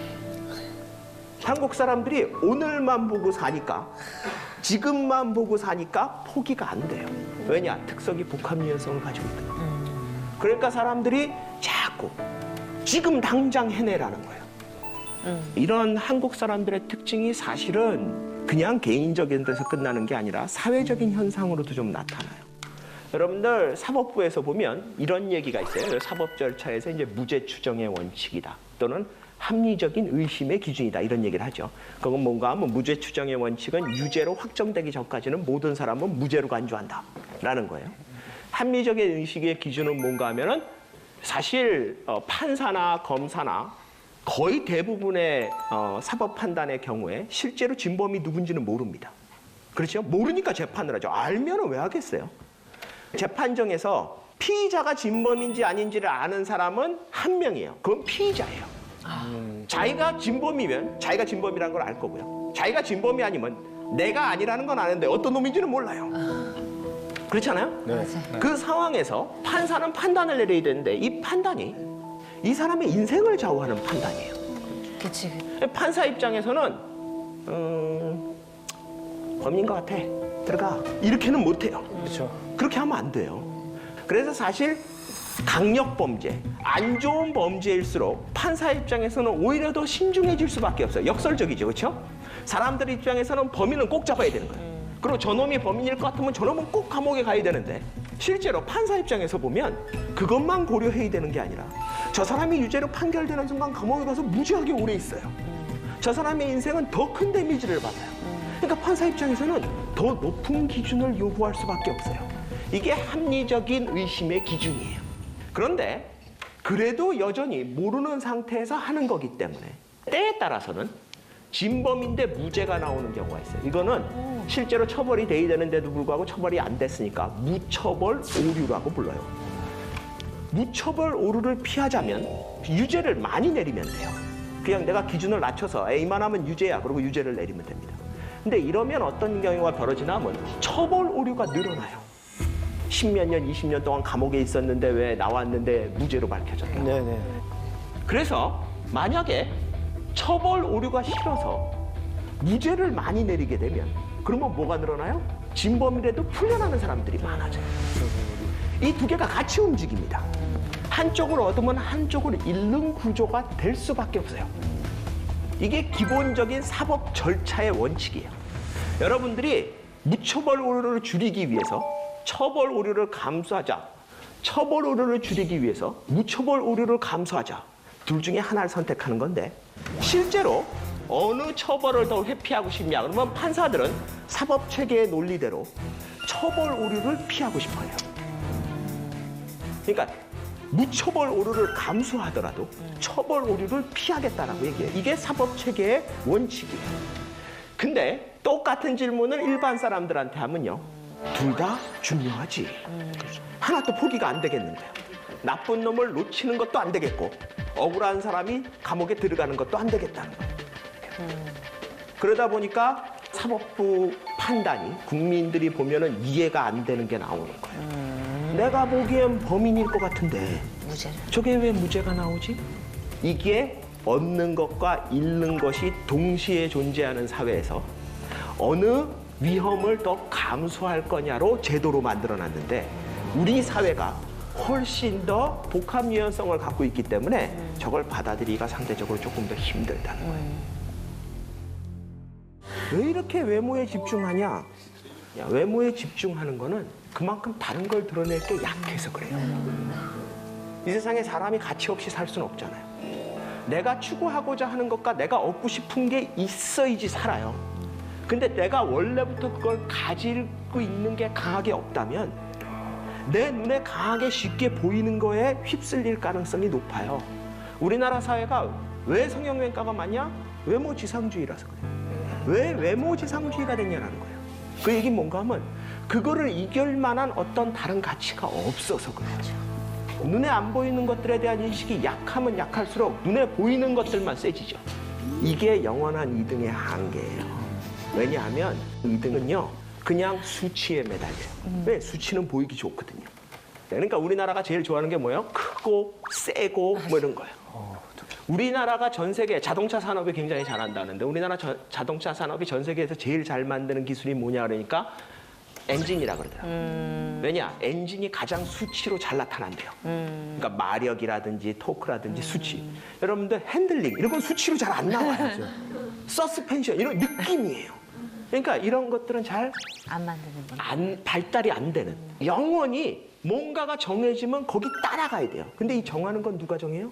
한국 사람들이 오늘만 보고 사니까 지금만 보고 사니까 포기가 안 돼요. 왜냐? 특성이 복합 유연성을 가지고 있거든요. 그러니까 사람들이 자꾸 지금 당장 해내라는 거예요. 이런 한국 사람들의 특징이 사실은 그냥 개인적인 데서 끝나는 게 아니라 사회적인 현상으로도 좀 나타나요. 여러분들 사법부에서 보면 이런 얘기가 있어요. 사법 절차에서 이제 무죄 추정의 원칙이다 또는 합리적인 의심의 기준이다 이런 얘기를 하죠. 그건 뭔가 하면 무죄 추정의 원칙은 유죄로 확정되기 전까지는 모든 사람은 무죄로 간주한다라는 거예요. 합리적인 의식의 기준은 뭔가 하면은 사실 판사나 검사나 거의 대부분의 사법 판단의 경우에 실제로 진범이 누군지는 모릅니다. 그렇죠? 모르니까 재판을 하죠. 알면은 왜 하겠어요? 재판정에서 피의자가 진범인지 아닌지를 아는 사람은 한 명이에요. 그건 피의자예요. 자기가 진범이면 자기가 진범이라는 걸 알 거고요. 자기가 진범이 아니면 내가 아니라는 건 아는데 어떤 놈인지는 몰라요. 그렇잖아요? 네. 그 상황에서 판사는 판단을 내려야 되는데 이 판단이 이 사람의 인생을 좌우하는 판단이에요. 그치. 판사 입장에서는 범인인 것 같아. 들어가. 이렇게는 못해요. 그렇죠. 그렇게 하면 안 돼요. 그래서 사실 강력 범죄, 안 좋은 범죄일수록 판사 입장에서는 오히려 더 신중해질 수밖에 없어요. 역설적이죠, 그렇죠? 사람들 입장에서는 범인은 꼭 잡아야 되는 거예요. 그리고 저놈이 범인일 것 같으면 저놈은 꼭 감옥에 가야 되는데 실제로 판사 입장에서 보면 그것만 고려해야 되는 게 아니라 저 사람이 유죄로 판결되는 순간 감옥에 가서 무지하게 오래 있어요. 저 사람의 인생은 더 큰 데미지를 받아요. 그러니까 판사 입장에서는 더 높은 기준을 요구할 수밖에 없어요. 이게 합리적인 의심의 기준이에요. 그런데 그래도 여전히 모르는 상태에서 하는 거기 때문에 때에 따라서는 진범인데 무죄가 나오는 경우가 있어요. 이거는 실제로 처벌이 돼야 되는데도 불구하고 처벌이 안 됐으니까 무처벌 오류라고 불러요. 무처벌 오류를 피하자면 유죄를 많이 내리면 돼요. 그냥 내가 기준을 낮춰서 이만하면 유죄야. 그러고 유죄를 내리면 됩니다. 근데 이러면 어떤 경우가 벌어지나 하면 처벌 오류가 늘어나요. 10몇 년, 20년 동안 감옥에 있었는데 왜 나왔는데 무죄로 밝혀졌다. 네네. 그래서 만약에 처벌 오류가 싫어서 무죄를 많이 내리게 되면 그러면 뭐가 늘어나요? 진범이라도 풀려나는 사람들이 많아져요. 이 두 개가 같이 움직입니다. 한쪽을 얻으면 한쪽을 잃는 구조가 될 수밖에 없어요. 이게 기본적인 사법 절차의 원칙이에요. 여러분들이 무처벌 오류를 줄이기 위해서 처벌 오류를 감수하자, 처벌 오류를 줄이기 위해서 무처벌 오류를 감수하자, 둘 중에 하나를 선택하는 건데, 실제로 어느 처벌을 더 회피하고 싶냐 그러면 판사들은 사법 체계의 논리대로 처벌 오류를 피하고 싶어요. 그러니까 무처벌 오류를 감수하더라도 처벌 오류를 피하겠다라고 얘기해요. 이게 사법 체계의 원칙이에요. 근데 똑같은 질문을 일반 사람들한테 하면요, 둘 다 중요하지. 하나도 포기가 안 되겠는 거예요. 나쁜 놈을 놓치는 것도 안 되겠고 억울한 사람이 감옥에 들어가는 것도 안 되겠다는 거예요. 그러다 보니까 사법부 판단이 국민들이 보면은 이해가 안 되는 게 나오는 거예요. 내가 보기엔 범인일 것 같은데 무죄를. 저게 왜 무죄가 나오지? 이게 얻는 것과 잃는 것이 동시에 존재하는 사회에서 어느 위험을 더 감수할 거냐로 제도로 만들어놨는데, 우리 사회가 훨씬 더 복합 유연성을 갖고 있기 때문에 저걸 받아들이기가 상대적으로 조금 더 힘들다는 거예요. 왜 이렇게 외모에 집중하냐? 야, 외모에 집중하는 거는 그만큼 다른 걸 드러낼 게 약해서 그래요. 이 세상에 사람이 가치 없이 살 수는 없잖아요. 내가 추구하고자 하는 것과 내가 얻고 싶은 게 있어야지 살아요. 근데 내가 원래부터 그걸 가지고 있는 게 강하게 없다면 내 눈에 강하게 쉽게 보이는 거에 휩쓸릴 가능성이 높아요. 우리나라 사회가 왜 성형외과가 많냐? 외모지상주의라서 그래요. 왜 외모지상주의가 됐냐는 거예요. 그 얘기는 뭔가 하면 그거를 이길 만한 어떤 다른 가치가 없어서 그래요. 눈에 안 보이는 것들에 대한 인식이 약하면 약할수록 눈에 보이는 것들만 세지죠. 이게 영원한 2등의 한계예요. 왜냐하면 2등은요, 그냥 수치에 매달려요. 왜? 수치는 보이기 좋거든요. 그러니까 우리나라가 제일 좋아하는 게 뭐예요? 크고 세고 뭐 이런 거예요. 우리나라가 전 세계 자동차 산업이 굉장히 잘한다는데, 우리나라 자동차 산업이 전 세계에서 제일 잘 만드는 기술이 뭐냐 그러니까 엔진이라 그러더라고요. 왜냐? 엔진이 가장 수치로 잘 나타난대요. 그러니까 마력이라든지 토크라든지 수치. 여러분들 핸들링 이런 건 수치로 잘 안 나와요. 서스펜션 이런 느낌이에요. 그러니까 이런 것들은 잘 안 만드는 분. 발달이 안 되는. 영원히 뭔가가 정해지면 거기 따라가야 돼요. 근데 이 정하는 건 누가 정해요?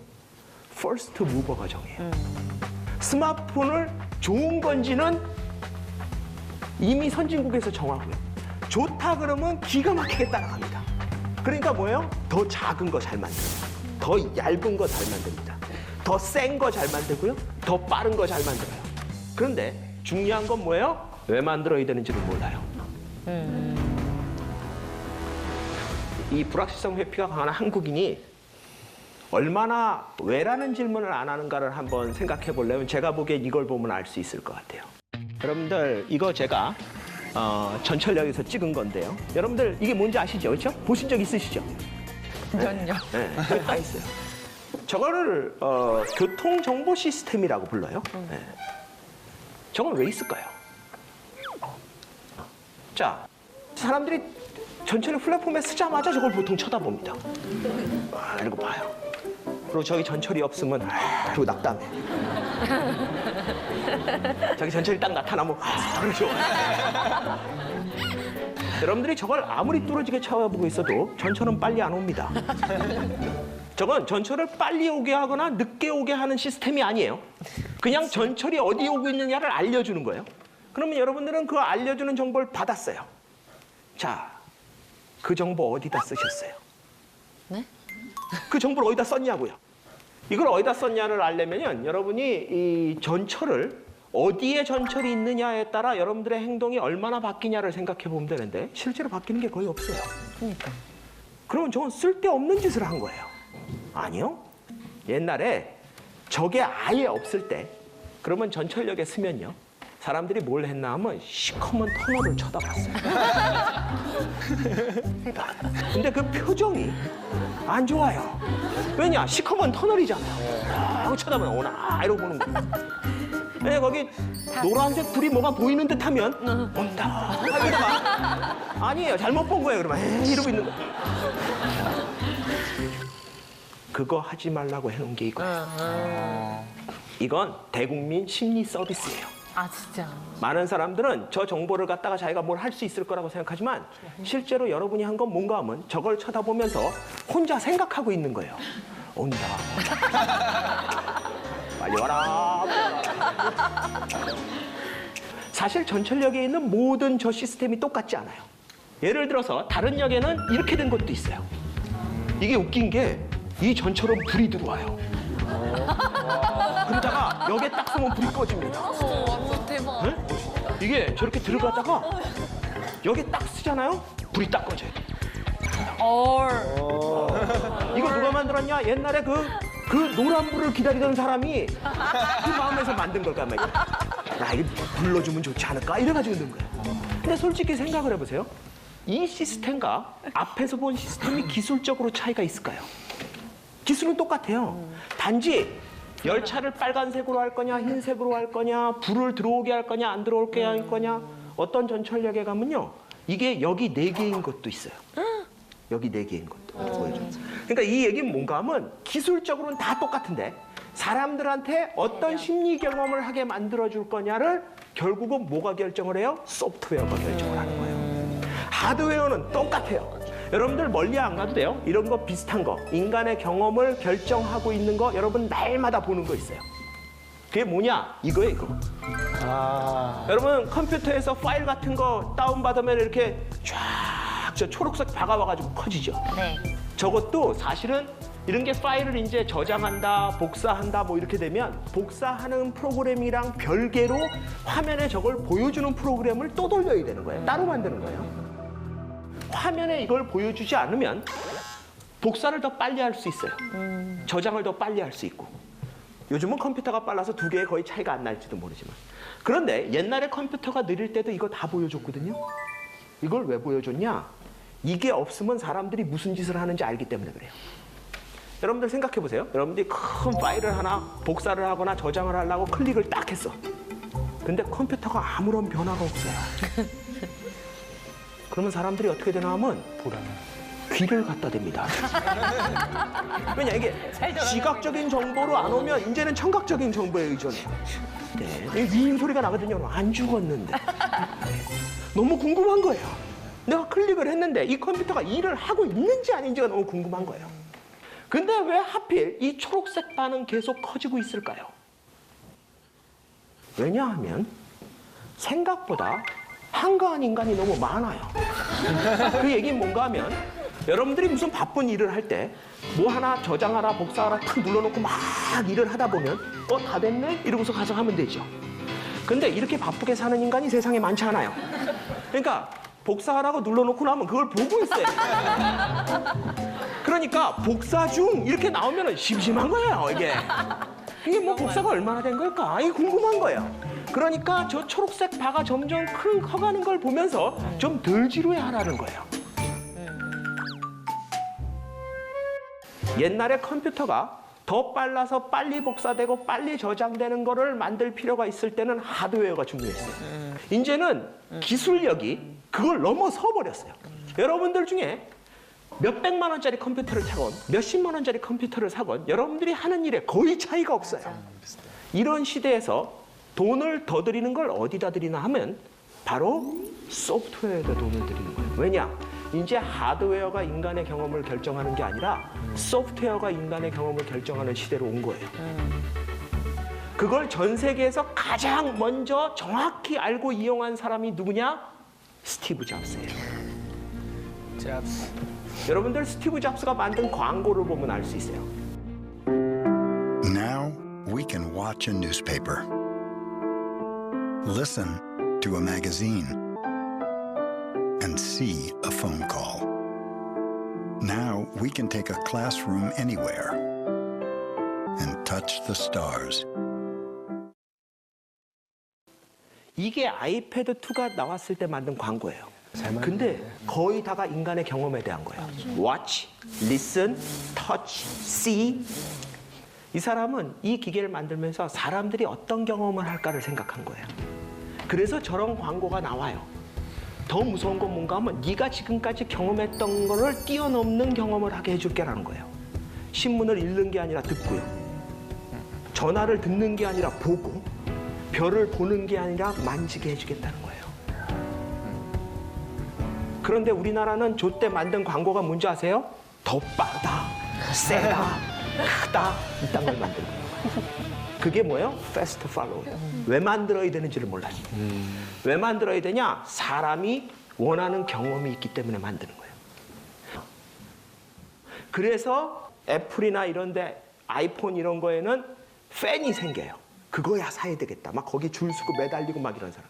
퍼스트 무버가 정해요. 스마트폰을 좋은 건지는 이미 선진국에서 정하고요. 좋다 그러면 기가 막히게 따라갑니다. 그러니까 뭐예요? 더 작은 거 잘 만들어요. 더 얇은 거 잘 만듭니다. 더 센 거 잘 만들고요. 더 빠른 거 잘 만들어요. 그런데 중요한 건 뭐예요? 왜 만들어야 되는지를 몰라요. 이 불확실성 회피가 강한 한국인이 얼마나 왜라는 질문을 안 하는가를 한번 생각해 보려면 제가 보기엔 이걸 보면 알 수 있을 것 같아요. 여러분들 이거 제가 전철역에서 찍은 건데요. 여러분들 이게 뭔지 아시죠? 그렇죠? 보신 적 있으시죠? 전요. 네, 여기 다 있어요. 저거를 교통정보 시스템이라고 불러요. 네. 저건 왜 있을까요? 자, 사람들이 전철의 플랫폼에 서자마자 저걸 보통 쳐다봅니다. 이러고 봐요. 그리고 저기 전철이 없으면 그리고 낙담해. 저기 전철이 딱 나타나면 그러죠. 여러분들이 저걸 아무리 뚫어지게 쳐다보고 있어도 전철은 빨리 안 옵니다. 저건 전철을 빨리 오게 하거나 늦게 오게 하는 시스템이 아니에요. 그냥 전철이 어디 오고 있느냐를 알려주는 거예요. 그러면 여러분들은 그 알려주는 정보를 받았어요. 자, 그 정보 어디다 쓰셨어요? 네? 그 정보를 어디다 썼냐고요? 이걸 어디다 썼냐를 알려면요, 여러분이 이 전철을 어디에 전철이 있느냐에 따라 여러분들의 행동이 얼마나 바뀌냐를 생각해 보면 되는데 실제로 바뀌는 게 거의 없어요. 그러니까. 그러면 저건 쓸데없는 짓을 한 거예요. 아니요. 옛날에 저게 아예 없을 때 그러면 전철역에 쓰면요, 사람들이 뭘 했나 하면 시커먼 터널을 쳐다봤어요. 근데 그 표정이 안 좋아요. 왜냐? 시커먼 터널이잖아요. 막 쳐다보면 오나 이러고 보는 거예요. 근데 거기 노란색 불이 뭐가 보이는 듯 하면 온다. 이러다가 아니에요. 잘못 본 거예요. 그러면 에이, 이러고 있는 거예요. 그거 하지 말라고 해놓은 게 이거예요. 이건 대국민 심리 서비스예요. 아 진짜. 많은 사람들은 저 정보를 갖다가 자기가 뭘 할 수 있을 거라고 생각하지만 실제로 여러분이 한 건 뭔가 하면 저걸 쳐다보면서 혼자 생각하고 있는 거예요. 온다. 빨리 와라. 사실 전철역에 있는 모든 저 시스템이 똑같지 않아요. 예를 들어서 다른 역에는 이렇게 된 것도 있어요. 이게 웃긴 게 이 전철은 불이 들어와요. 그러다가 역에 딱 서면 불이 꺼집니다. 완전 대박. 네? 이게 저렇게 들어가다가 여기 딱 쓰잖아요? 불이 딱 꺼져요. 이거 누가 만들었냐? 옛날에 그 노란 불을 기다리던 사람이 그 마음에서 만든 걸까 말이야. 야, 이거 불러주면 좋지 않을까? 이래가지고 넣은 거예요. 근데 솔직히 생각을 해보세요. 이 시스템과 앞에서 본 시스템이 기술적으로 차이가 있을까요? 기술은 똑같아요. 단지 열차를 빨간색으로 할 거냐, 흰색으로 할 거냐, 불을 들어오게 할 거냐, 안 들어오게 할 거냐. 어떤 전철역에 가면요, 이게 여기 4개인 것도 있어요. 여기 4개인 것도 보여줘요. 그러니까 이 얘기는 뭔가 하면 기술적으로는 다 똑같은데 사람들한테 어떤 심리 경험을 하게 만들어줄 거냐를 결국은 뭐가 결정을 해요? 소프트웨어가 결정을 하는 거예요. 하드웨어는 똑같아요. 여러분들 멀리 안 가도 돼요. 이런 거 비슷한 거, 인간의 경험을 결정하고 있는 거 여러분 날마다 보는 거 있어요. 그게 뭐냐? 이거예요, 이거. 여러분 컴퓨터에서 파일 같은 거 다운받으면 이렇게 쫙 저 초록색 바가 와가지고 커지죠. 네. 저것도 사실은 이런 게 파일을 이제 저장한다, 복사한다 뭐 이렇게 되면 복사하는 프로그램이랑 별개로 화면에 저걸 보여주는 프로그램을 또 돌려야 되는 거예요. 따로 만드는 거예요. 화면에 이걸 보여주지 않으면 복사를 더 빨리 할 수 있어요. 저장을 더 빨리 할 수 있고. 요즘은 컴퓨터가 빨라서 2개의 거의 차이가 안 날지도 모르지만. 그런데 옛날에 컴퓨터가 느릴 때도 이거 다 보여줬거든요. 이걸 왜 보여줬냐? 이게 없으면 사람들이 무슨 짓을 하는지 알기 때문에 그래요. 여러분들 생각해 보세요. 여러분들이 큰 파일을 하나 복사를 하거나 저장을 하려고 클릭을 딱 했어. 근데 컴퓨터가 아무런 변화가 없어요. 그러면 사람들이 어떻게 되나 하면 귀를 갖다 댑니다. 왜냐, 이게 시각적인 정보로 안 오면 이제는 청각적인 정보에 의존해요. 네, 위임 소리가 나거든요. 안 죽었는데. 너무 궁금한 거예요. 내가 클릭을 했는데 이 컴퓨터가 일을 하고 있는지 아닌지가 너무 궁금한 거예요. 근데 왜 하필 이 초록색 반은 계속 커지고 있을까요? 왜냐하면 생각보다 한가한 인간이 너무 많아요. 그 얘기는 뭔가 하면 여러분들이 무슨 바쁜 일을 할 때 뭐 하나 저장하라 복사하라 탁 눌러놓고 막 일을 하다 보면 다 됐네? 이러고서 가서 하면 되죠. 근데 이렇게 바쁘게 사는 인간이 세상에 많지 않아요. 그러니까 복사하라고 눌러놓고 나면 그걸 보고 있어요. 그러니까 복사 중 이렇게 나오면 심심한 거예요, 이게. 이게 뭐 복사가 얼마나 된 걸까? 이게 궁금한 거예요. 그러니까 저 초록색 바가 점점 커가는 걸 보면서 좀 덜 지루해 하라는 거예요. 옛날에 컴퓨터가 더 빨라서 빨리 복사되고 빨리 저장되는 거를 만들 필요가 있을 때는 하드웨어가 중요했어요. 이제는 기술력이 그걸 넘어서 버렸어요. 여러분들 중에 몇백만 원짜리 컴퓨터를 사건 몇십만 원짜리 컴퓨터를 사건 여러분들이 하는 일에 거의 차이가 없어요. 이런 시대에서 돈을 더 들이는 걸 어디다 들이나 하면 바로 소프트웨어에다 돈을 들이는 거예요. 왜냐? 이제 하드웨어가 인간의 경험을 결정하는 게 아니라 소프트웨어가 인간의 경험을 결정하는 시대로 온 거예요. 그걸 전 세계에서 가장 먼저 정확히 알고 이용한 사람이 누구냐? 스티브 잡스예요. 잡스. 여러분들 스티브 잡스가 만든 광고를 보면 알 수 있어요. Now we can watch a newspaper, listen to a magazine, and see a phone call. Now we can take a classroom anywhere and touch the stars. 이게 아이패드 2가 나왔을 때 만든 광고예요. 근데 거의 다가 인간의 경험에 대한 거예요. Watch, listen, touch, see. 이 사람은 이 기계를 만들면서 사람들이 어떤 경험을 할까를 생각한 거예요. 그래서 저런 광고가 나와요. 더 무서운 건 뭔가 하면 네가 지금까지 경험했던 거를 뛰어넘는 경험을 하게 해줄게라는 거예요. 신문을 읽는 게 아니라 듣고요. 전화를 듣는 게 아니라 보고, 별을 보는 게 아니라 만지게 해주겠다는 거예요. 그런데 우리나라는 저때 만든 광고가 뭔지 아세요? 더 빠르다, 세다, 크다, 이딴 걸 만든 거예요. 그게 뭐예요? Fast follow. 왜 만들어야 되는지를 몰라요. 왜 만들어야 되냐? 사람이 원하는 경험이 있기 때문에 만드는 거예요. 그래서 애플이나 이런데 아이폰 이런 거에는 팬이 생겨요. 그거야 사야 되겠다. 막 거기 줄 서고 매달리고 막 이런 사람.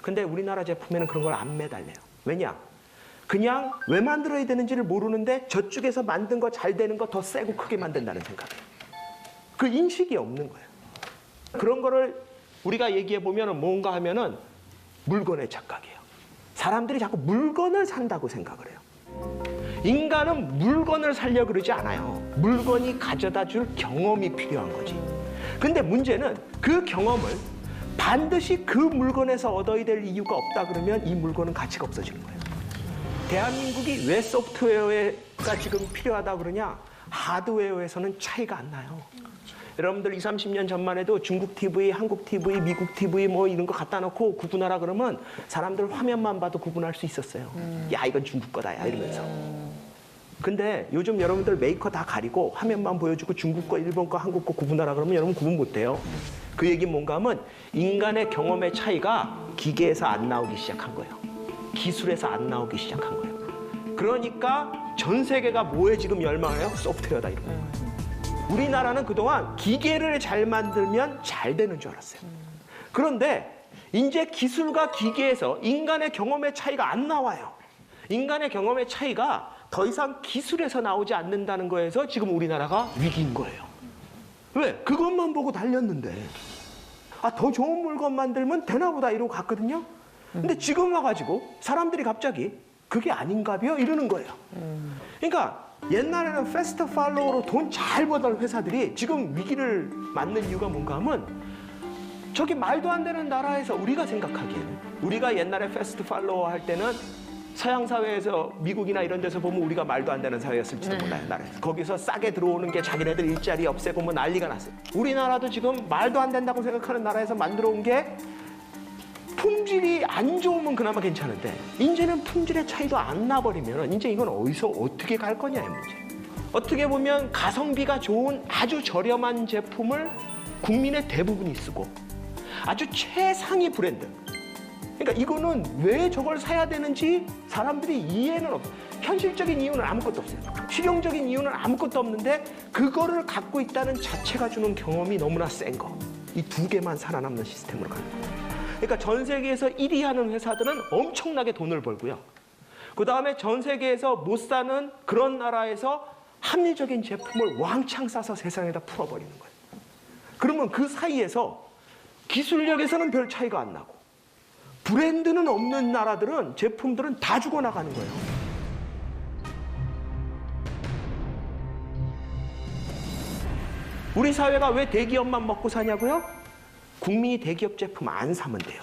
근데 우리나라 제품에는 그런 걸 안 매달려요. 왜냐? 그냥 왜 만들어야 되는지를 모르는데 저쪽에서 만든 거 잘 되는 거 더 세고 크게 만든다는 생각이에요. 그 인식이 없는 거예요. 그런 거를 우리가 얘기해 보면 뭔가 하면은 물건의 착각이에요. 사람들이 자꾸 물건을 산다고 생각을 해요. 인간은 물건을 살려 그러지 않아요. 물건이 가져다 줄 경험이 필요한 거지. 근데 문제는 그 경험을 반드시 그 물건에서 얻어야 될 이유가 없다 그러면 이 물건은 가치가 없어지는 거예요. 대한민국이 왜 소프트웨어가 지금 필요하다 그러냐? 하드웨어에서는 차이가 안 나요. 여러분들 20, 30년 전만 해도 중국 TV, 한국 TV, 미국 TV 뭐 이런 거 갖다 놓고 구분하라 그러면 사람들 화면만 봐도 구분할 수 있었어요. 야, 이건 중국 거다, 야, 이러면서. 근데 요즘 여러분들 메이커 다 가리고 화면만 보여주고 중국 거, 일본 거, 한국 거 구분하라 그러면 여러분 구분 못 해요. 그 얘기는 뭔가 하면 인간의 경험의 차이가 기계에서 안 나오기 시작한 거예요. 기술에서 안 나오기 시작한 거예요. 그러니까 전 세계가 뭐에 지금 열망을 해요? 소프트웨어다 이런 거예요. 우리나라는 그동안 기계를 잘 만들면 잘 되는 줄 알았어요. 그런데 이제 기술과 기계에서 인간의 경험의 차이가 안 나와요. 인간의 경험의 차이가 더 이상 기술에서 나오지 않는다는 거에서 지금 우리나라가 위기인 거예요. 왜? 그것만 보고 달렸는데 더 좋은 물건 만들면 되나 보다 이러고 갔거든요. 근데 지금 와가지고 사람들이 갑자기 그게 아닌가벼 이러는 거예요. 그러니까 옛날에는 패스트 팔로우로 돈 잘 벌던 회사들이 지금 위기를 맞는 이유가 뭔가 하면 저기 말도 안 되는 나라에서 우리가 생각하기에는 우리가 옛날에 패스트 팔로우 할 때는 서양 사회에서 미국이나 이런 데서 보면 우리가 말도 안 되는 사회였을지도 몰라요. 나라에서. 거기서 싸게 들어오는 게 자기네들 일자리 없애고 뭐 난리가 났어요. 우리나라도 지금 말도 안 된다고 생각하는 나라에서 만들어 온 게 품질이 안 좋으면 그나마 괜찮은데 이제는 품질의 차이도 안 나버리면 이제 이건 어디서 어떻게 갈 거냐의 문제. 어떻게 보면 가성비가 좋은 아주 저렴한 제품을 국민의 대부분이 쓰고 아주 최상위 브랜드. 그러니까 이거는 왜 저걸 사야 되는지 사람들이 이해는 없어요. 현실적인 이유는 아무것도 없어요. 실용적인 이유는 아무것도 없는데 그거를 갖고 있다는 자체가 주는 경험이 너무나 센 거. 이 두 개만 살아남는 시스템으로 가는 거예요. 그러니까 전 세계에서 1위 하는 회사들은 엄청나게 돈을 벌고요. 그다음에 전 세계에서 못 사는 그런 나라에서 합리적인 제품을 왕창 싸서 세상에다 풀어버리는 거예요. 그러면 그 사이에서 기술력에서는 별 차이가 안 나고 브랜드는 없는 나라들은 제품들은 다 죽어나가는 거예요. 우리 사회가 왜 대기업만 먹고 사냐고요? 국민이 대기업 제품 안 사면 돼요.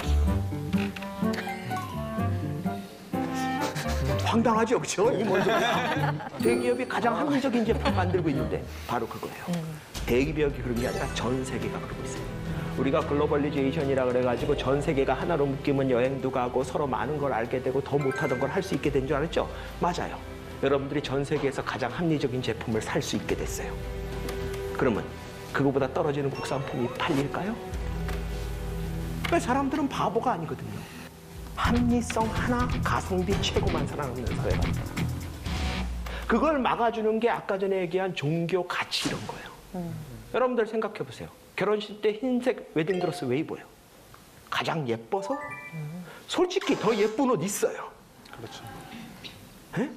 황당하죠, 그렇죠? 이게 뭔 소리야? 대기업이 가장 합리적인 제품 만들고 있는데 바로 그거예요. 대기업이 그런 게 아니라 전 세계가 그러고 있어요. 우리가 글로벌리제이션이라 그래가지고 전 세계가 하나로 묶이면 여행도 가고 서로 많은 걸 알게 되고 더 못하던 걸 할 수 있게 된 줄 알았죠? 맞아요. 여러분들이 전 세계에서 가장 합리적인 제품을 살 수 있게 됐어요. 그러면 그거보다 떨어지는 국산품이 팔릴까요? 왜 사람들은 바보가 아니거든요. 합리성 하나, 가성비 최고만 살아남는 사회가 있다. 그걸 막아주는 게 아까 전에 얘기한 종교 가치 이런 거예요. 여러분들 생각해 보세요. 결혼식 때 흰색 웨딩드레스 왜 입어요? 가장 예뻐서? 솔직히 더 예쁜 옷 있어요. 그렇죠. 에?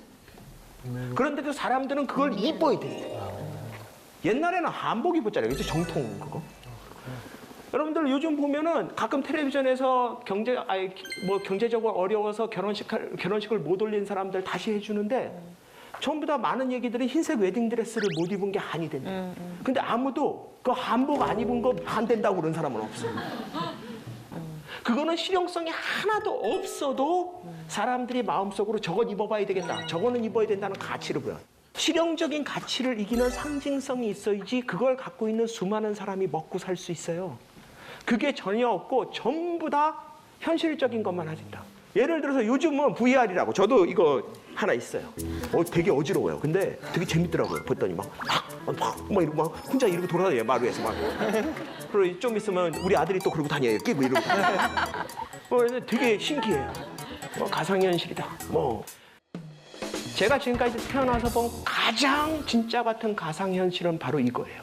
그런데도 사람들은 그걸 입어야 돼요. 옛날에는 한복 입었잖아요. 그죠? 정통 그거. 여러분들 요즘 보면은 가끔 텔레비전에서 경제적으로 어려워서 결혼식을 못 올린 사람들 다시 해주는데 전부 다 많은 얘기들이 흰색 웨딩드레스를 못 입은 게 한이 된다. 근데 아무도 그 한복 안 입은 거 반댄다고 그런 사람은 없어요. 그거는 실용성이 하나도 없어도 사람들이 마음속으로 저건 입어봐야 되겠다, 저거는 입어야 된다는 가치를 보여요. 실용적인 가치를 이기는 상징성이 있어야지 그걸 갖고 있는 수많은 사람이 먹고 살 수 있어요. 그게 전혀 없고 전부 다 현실적인 것만 하진다. 예를 들어서 요즘은 VR이라고, 저도 이거 하나 있어요. 되게 어지러워요. 근데 되게 재밌더라고요. 봤더니 막 이러고 막 혼자 이러고 돌아다녀요, 마루에서 막. 그리고 좀 있으면 우리 아들이 또 그러고 다녀요. 끼고 이러고. 그래서 되게 신기해요. 가상현실이다. 제가 지금까지 태어나서 본 가장 진짜 같은 가상현실은 바로 이거예요.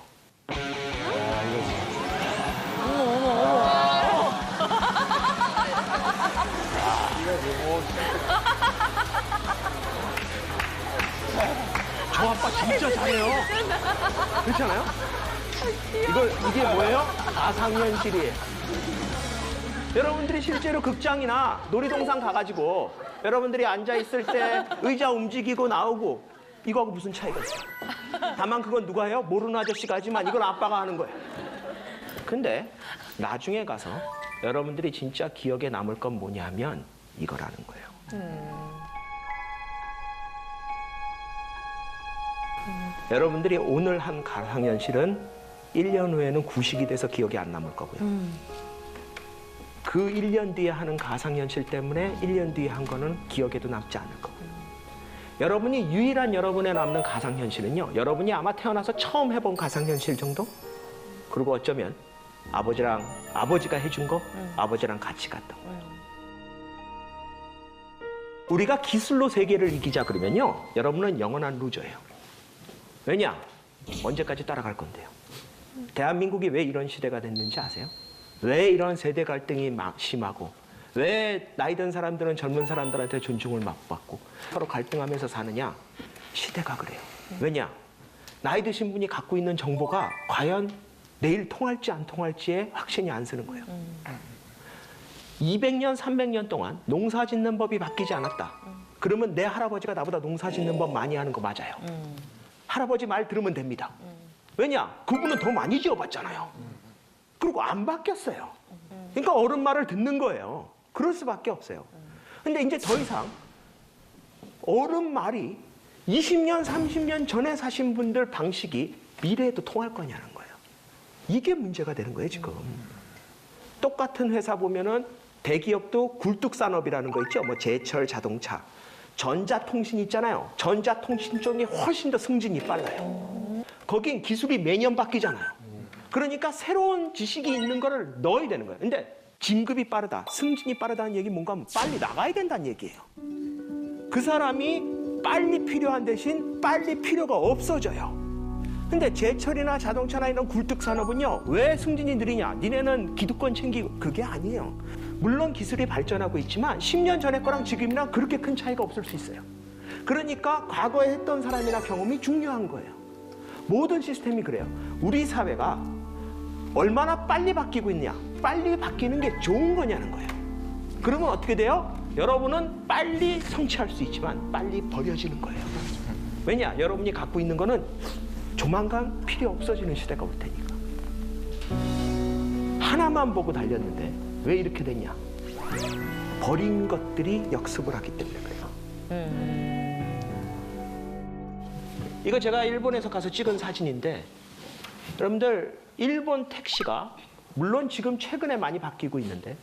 저 아빠 진짜 잘해요. 그렇지 않아요? 이게 뭐예요? 가상현실이에요. 여러분들이 실제로 극장이나 놀이동산 가가지고 여러분들이 앉아있을 때 의자 움직이고 나오고 이거하고 무슨 차이가 있어요? 다만 그건 누가 해요? 모르는 아저씨가 하지만 이건 아빠가 하는 거예요. 근데 나중에 가서 여러분들이 진짜 기억에 남을 건 뭐냐면 이거라는 거예요. 여러분들이 오늘 한 가상현실은 1년 후에는 구식이 돼서 기억이 안 남을 거고요. 그 1년 뒤에 하는 가상현실 때문에 1년 뒤에 한 거는 기억에도 남지 않을 거고요. 여러분이 유일한 여러분에 남는 가상현실은요, 여러분이 아마 태어나서 처음 해본 가상현실 정도? 그리고 어쩌면 아버지가 해준 거, 아버지랑 같이 갔던 거. 우리가 기술로 세계를 이기자 그러면요, 여러분은 영원한 루저예요. 왜냐? 언제까지 따라갈 건데요. 대한민국이 왜 이런 시대가 됐는지 아세요? 왜 이런 세대 갈등이 심하고, 왜 나이 든 사람들은 젊은 사람들한테 존중을 못 받고 서로 갈등하면서 사느냐? 시대가 그래요. 왜냐? 나이 드신 분이 갖고 있는 정보가 과연 내일 통할지 안 통할지에 확신이 안 서는 거예요. 200년, 300년 동안 농사 짓는 법이 바뀌지 않았다. 그러면 내 할아버지가 나보다 농사 짓는 법 많이 하는 거 맞아요. 할아버지 말 들으면 됩니다. 왜냐? 그분은 더 많이 지어봤잖아요. 그리고 안 바뀌었어요. 그러니까 어른 말을 듣는 거예요. 그럴 수밖에 없어요. 근데 이제 더 이상 어른 말이 20년, 30년 전에 사신 분들 방식이 미래에도 통할 거냐는 거예요. 이게 문제가 되는 거예요, 지금. 똑같은 회사 보면은 대기업도 굴뚝산업이라는 거 있죠. 제철 자동차, 전자통신 있잖아요. 전자통신 쪽이 훨씬 더 승진이 빨라요. 거긴 기술이 매년 바뀌잖아요. 그러니까 새로운 지식이 있는 거를 넣어야 되는 거예요. 근데 진급이 빠르다, 승진이 빠르다는 얘기 뭔가 하면 빨리 나가야 된다는 얘기예요. 그 사람이 빨리 필요한 대신 빨리 필요가 없어져요. 근데 제철이나 자동차나 이런 굴뚝산업은요, 왜 승진이 느리냐? 니네는 기득권 챙기고, 그게 아니에요. 물론 기술이 발전하고 있지만 10년 전의 거랑 지금이랑 그렇게 큰 차이가 없을 수 있어요. 그러니까 과거에 했던 사람이나 경험이 중요한 거예요. 모든 시스템이 그래요. 우리 사회가 얼마나 빨리 바뀌고 있냐, 빨리 바뀌는 게 좋은 거냐는 거예요. 그러면 어떻게 돼요? 여러분은 빨리 성취할 수 있지만 빨리 버려지는 거예요. 왜냐? 여러분이 갖고 있는 거는 조만간 필요 없어지는 시대가 올 테니까. 하나만 보고 달렸는데 왜 이렇게 됐냐? 버린 것들이 역습을 하기 때문에 그래요. 이거 제가 일본에서 가서 찍은 사진인데, 여러분들 일본 택시가 물론 지금 최근에 많이 바뀌고 있는데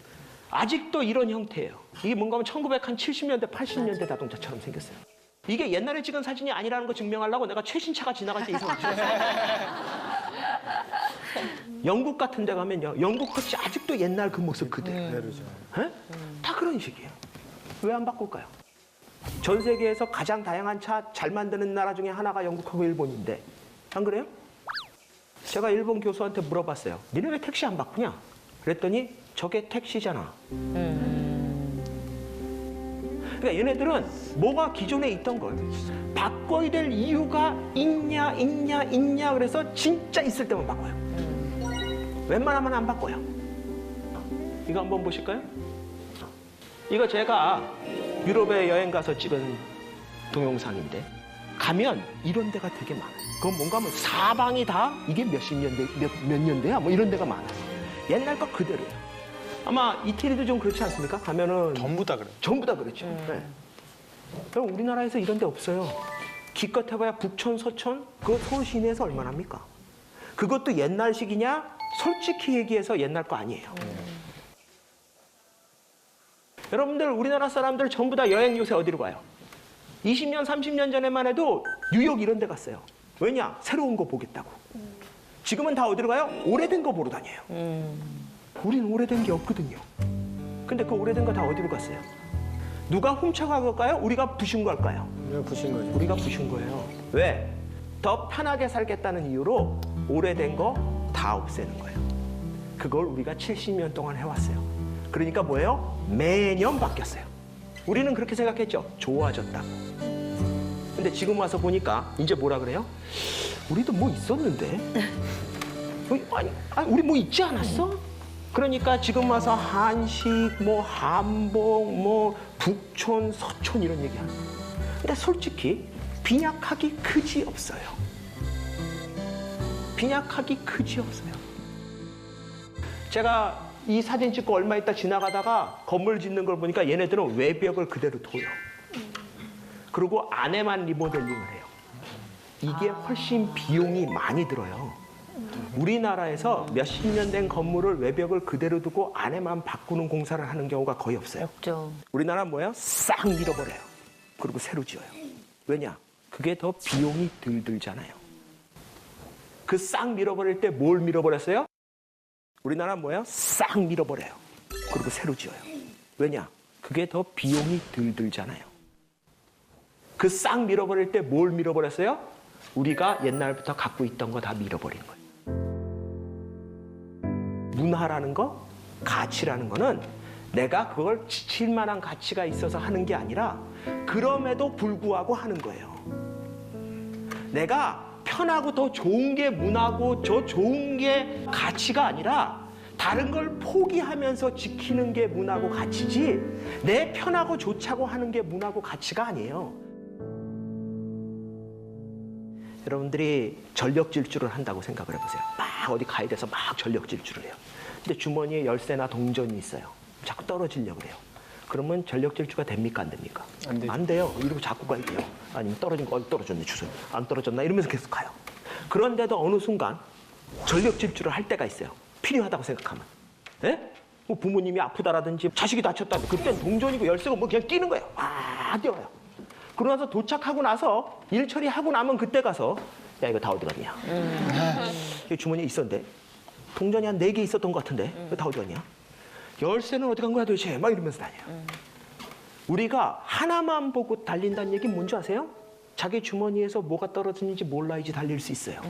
아직도 이런 형태예요. 이게 뭔가 하면 1970년대, 80년대 자동차처럼 생겼어요. 이게 옛날에 찍은 사진이 아니라는 거 증명하려고 내가 최신차가 지나갈 때 이상하게 찍었어요. 영국 같은 데 가면요, 영국 택시 아직도 옛날 그 모습 그대로. 다 그런 식이에요. 왜 안 바꿀까요? 전 세계에서 가장 다양한 차 잘 만드는 나라 중에 하나가 영국하고 일본인데 안 그래요? 제가 일본 교수한테 물어봤어요. 니네 왜 택시 안 바꾸냐? 그랬더니 저게 택시잖아. 그러니까 얘네들은 뭐가 기존에 있던 걸 바꿔야 될 이유가 있냐 그래서 진짜 있을 때만 바꿔요. 웬만하면 안 바꿔요. 이거 한번 보실까요? 이거 제가 유럽에 여행 가서 찍은 동영상인데 가면 이런 데가 되게 많아요. 그건 뭔가 하면 사방이 다 이게 몇십 년대, 몇 년대야? 뭐 이런 데가 많아요. 옛날 거 그대로예요. 아마 이태리도 좀 그렇지 않습니까? 가면은 전부 다 그래. 전부 다 그렇죠. 네. 그럼 우리나라에서 이런 데 없어요. 기껏 해봐야 북촌, 서촌, 그거 서울 시내에서 얼마나 합니까? 그것도 옛날식이냐? 솔직히 얘기해서 옛날 거 아니에요. 여러분들 우리나라 사람들 전부 다 여행 요새 어디로 가요? 20년, 30년 전에만 해도 뉴욕 이런 데 갔어요. 왜냐? 새로운 거 보겠다고. 지금은 다 어디로 가요? 오래된 거 보러 다녀요. 우리는 오래된 게 없거든요. 근데 그 오래된 거 다 어디로 갔어요? 누가 훔쳐간 걸까요? 우리가 부신 걸까요? 그냥 부신 거지. 우리가 부신 거예요. 왜? 더 편하게 살겠다는 이유로 오래된 거 다 없애는 거예요. 그걸 우리가 70년 동안 해왔어요. 그러니까 뭐예요? 매년 바뀌었어요. 우리는 그렇게 생각했죠. 좋아졌다고. 근데 지금 와서 보니까 이제 뭐라 그래요? 우리도 뭐 있었는데? 아니, 우리 뭐 있지 않았어? 그러니까 지금 와서 한식, 뭐 한복, 뭐 북촌, 서촌 이런 얘기하는 거예요. 근데 솔직히 빈약하기 그지 없어요. 빈약하기 그지 없어요. 제가 이 사진 찍고 얼마 있다 지나가다가 건물 짓는 걸 보니까 얘네들은 외벽을 그대로 둬요. 그리고 안에만 리모델링을 해요. 이게 훨씬 비용이 많이 들어요. 우리나라에서 몇십 년 된 건물을 외벽을 그대로 두고 안에만 바꾸는 공사를 하는 경우가 거의 없어요. 없죠. 우리나라는 뭐예요? 싹 밀어버려요. 그리고 새로 지어요. 왜냐? 그게 더 비용이 덜 들잖아요. 그 싹 밀어버릴 때 뭘 밀어버렸어요? 우리나라는 뭐예요? 싹 밀어버려요. 그리고 새로 지어요. 왜냐? 그게 더 비용이 덜 들잖아요. 그 싹 밀어버릴 때 뭘 밀어버렸어요? 우리가 옛날부터 갖고 있던 거 다 밀어버린 거예요. 문화라는 거, 가치라는 거는 내가 그걸 지칠 만한 가치가 있어서 하는 게 아니라 그럼에도 불구하고 하는 거예요. 내가 편하고 더 좋은 게 문화고 저 좋은 게 가치가 아니라 다른 걸 포기하면서 지키는 게 문화고 가치지 내 편하고 좋자고 하는 게 문화고 가치가 아니에요. 여러분들이 전력 질주를 한다고 생각을 해보세요. 막 어디 가야 돼서 막 전력 질주를 해요. 근데 주머니에 열쇠나 동전이 있어요. 자꾸 떨어지려고 그래요. 그러면 전력 질주가 됩니까? 안 됩니까? 안 되죠. 안 돼요. 이러고 자꾸 가야 돼요. 아니면 떨어진 거 떨어졌네 주소. 안 떨어졌나? 이러면서 계속 가요. 그런데도 어느 순간 전력 질주를 할 때가 있어요. 필요하다고 생각하면. 예? 뭐 부모님이 아프다라든지 자식이 다쳤다든지 그땐 동전이고 열쇠고 뭐 그냥 뛰는 거예요. 아 뛰어요. 그러고 나서 도착하고 나서 일 처리하고 나면 그때 가서 야 이거 다 어디 갔냐? 이 주머니에 있었는데 동전이 한 4개 있었던 것 같은데 이거 다 어디 갔냐? 열쇠는 어디 간 거야 도대체? 막 이러면서 다녀요. 우리가 하나만 보고 달린다는 얘기는 뭔지 아세요? 자기 주머니에서 뭐가 떨어지는지 몰라야지 달릴 수 있어요.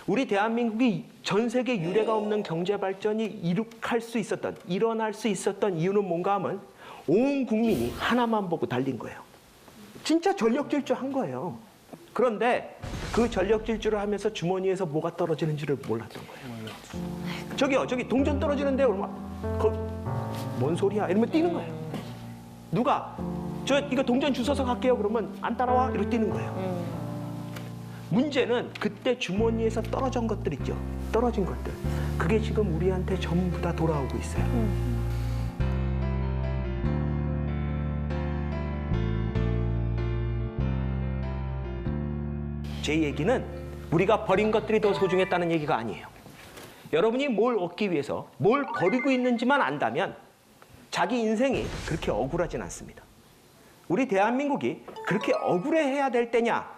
우리 대한민국이 전 세계 유례가 없는 경제 발전이 일어날 수 있었던 이유는 뭔가 하면 온 국민이 하나만 보고 달린 거예요. 진짜 전력 질주한 거예요. 그런데 그 전력 질주를 하면서 주머니에서 뭐가 떨어지는지를 몰랐던 거예요. 저기요, 저기 동전 떨어지는데 얼마? 뭔 소리야? 이러면 뛰는 거예요. 누가 저 이거 동전 주워서 갈게요. 그러면 안 따라와? 이러고 뛰는 거예요. 문제는 그때 주머니에서 떨어진 것들 있죠. 떨어진 것들. 그게 지금 우리한테 전부 다 돌아오고 있어요. 제 얘기는 우리가 버린 것들이 더 소중했다는 얘기가 아니에요. 여러분이 뭘 얻기 위해서 뭘 버리고 있는지만 안다면 자기 인생이 그렇게 억울하진 않습니다. 우리 대한민국이 그렇게 억울해해야 될 때냐?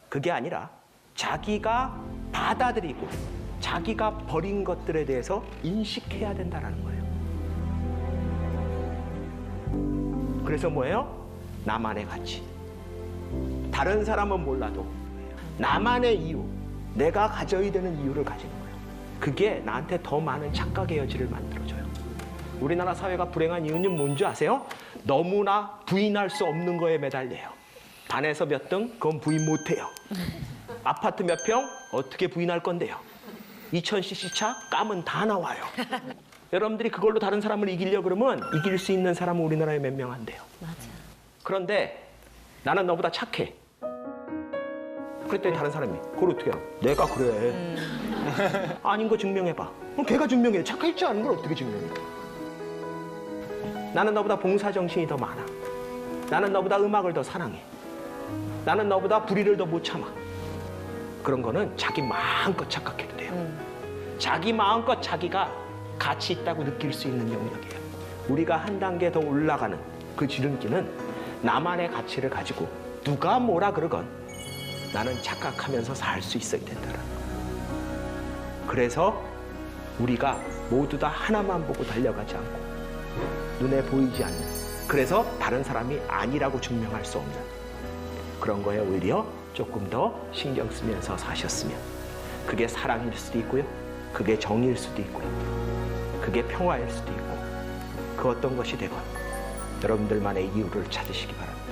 그게 아니라 자기가 받아들이고 자기가 버린 것들에 대해서 인식해야 된다는 거예요. 그래서 뭐예요? 나만의 가치. 다른 사람은 몰라도 나만의 이유, 내가 가져야 되는 이유를 가지는 거예요. 그게 나한테 더 많은 착각의 여지를 만들어줘요. 우리나라 사회가 불행한 이유는 뭔지 아세요? 너무나 부인할 수 없는 거에 매달려요. 반에서 몇 등? 그건 부인 못해요. 아파트 몇 평? 어떻게 부인할 건데요? 2000cc 차? 까면 다 나와요. 여러분들이 그걸로 다른 사람을 이기려고 그러면 이길 수 있는 사람은 우리나라에 몇 명 안 돼요. 맞아. 그런데 나는 너보다 착해. 그랬더니 다른 사람이 그걸 어떻게 알아? 내가 그래. 아닌 거 증명해봐. 그럼 걔가 증명해. 착할 줄 아는 걸 어떻게 증명해? 나는 너보다 봉사정신이 더 많아. 나는 너보다 음악을 더 사랑해. 나는 너보다 불의를 더 못 참아. 그런 거는 자기 마음껏 착각해도 돼요. 자기 마음껏 자기가 가치 있다고 느낄 수 있는 영역이에요. 우리가 한 단계 더 올라가는 그 지름길은 나만의 가치를 가지고 누가 뭐라 그러건 나는 착각하면서 살 수 있어야 된다는 거예요. 그래서 우리가 모두 다 하나만 보고 달려가지 않고 눈에 보이지 않는, 그래서 다른 사람이 아니라고 증명할 수 없는 그런 거에 오히려 조금 더 신경 쓰면서 사셨으면, 그게 사랑일 수도 있고요, 그게 정의일 수도 있고요, 그게 평화일 수도 있고, 그 어떤 것이 되건 여러분들만의 이유를 찾으시기 바랍니다.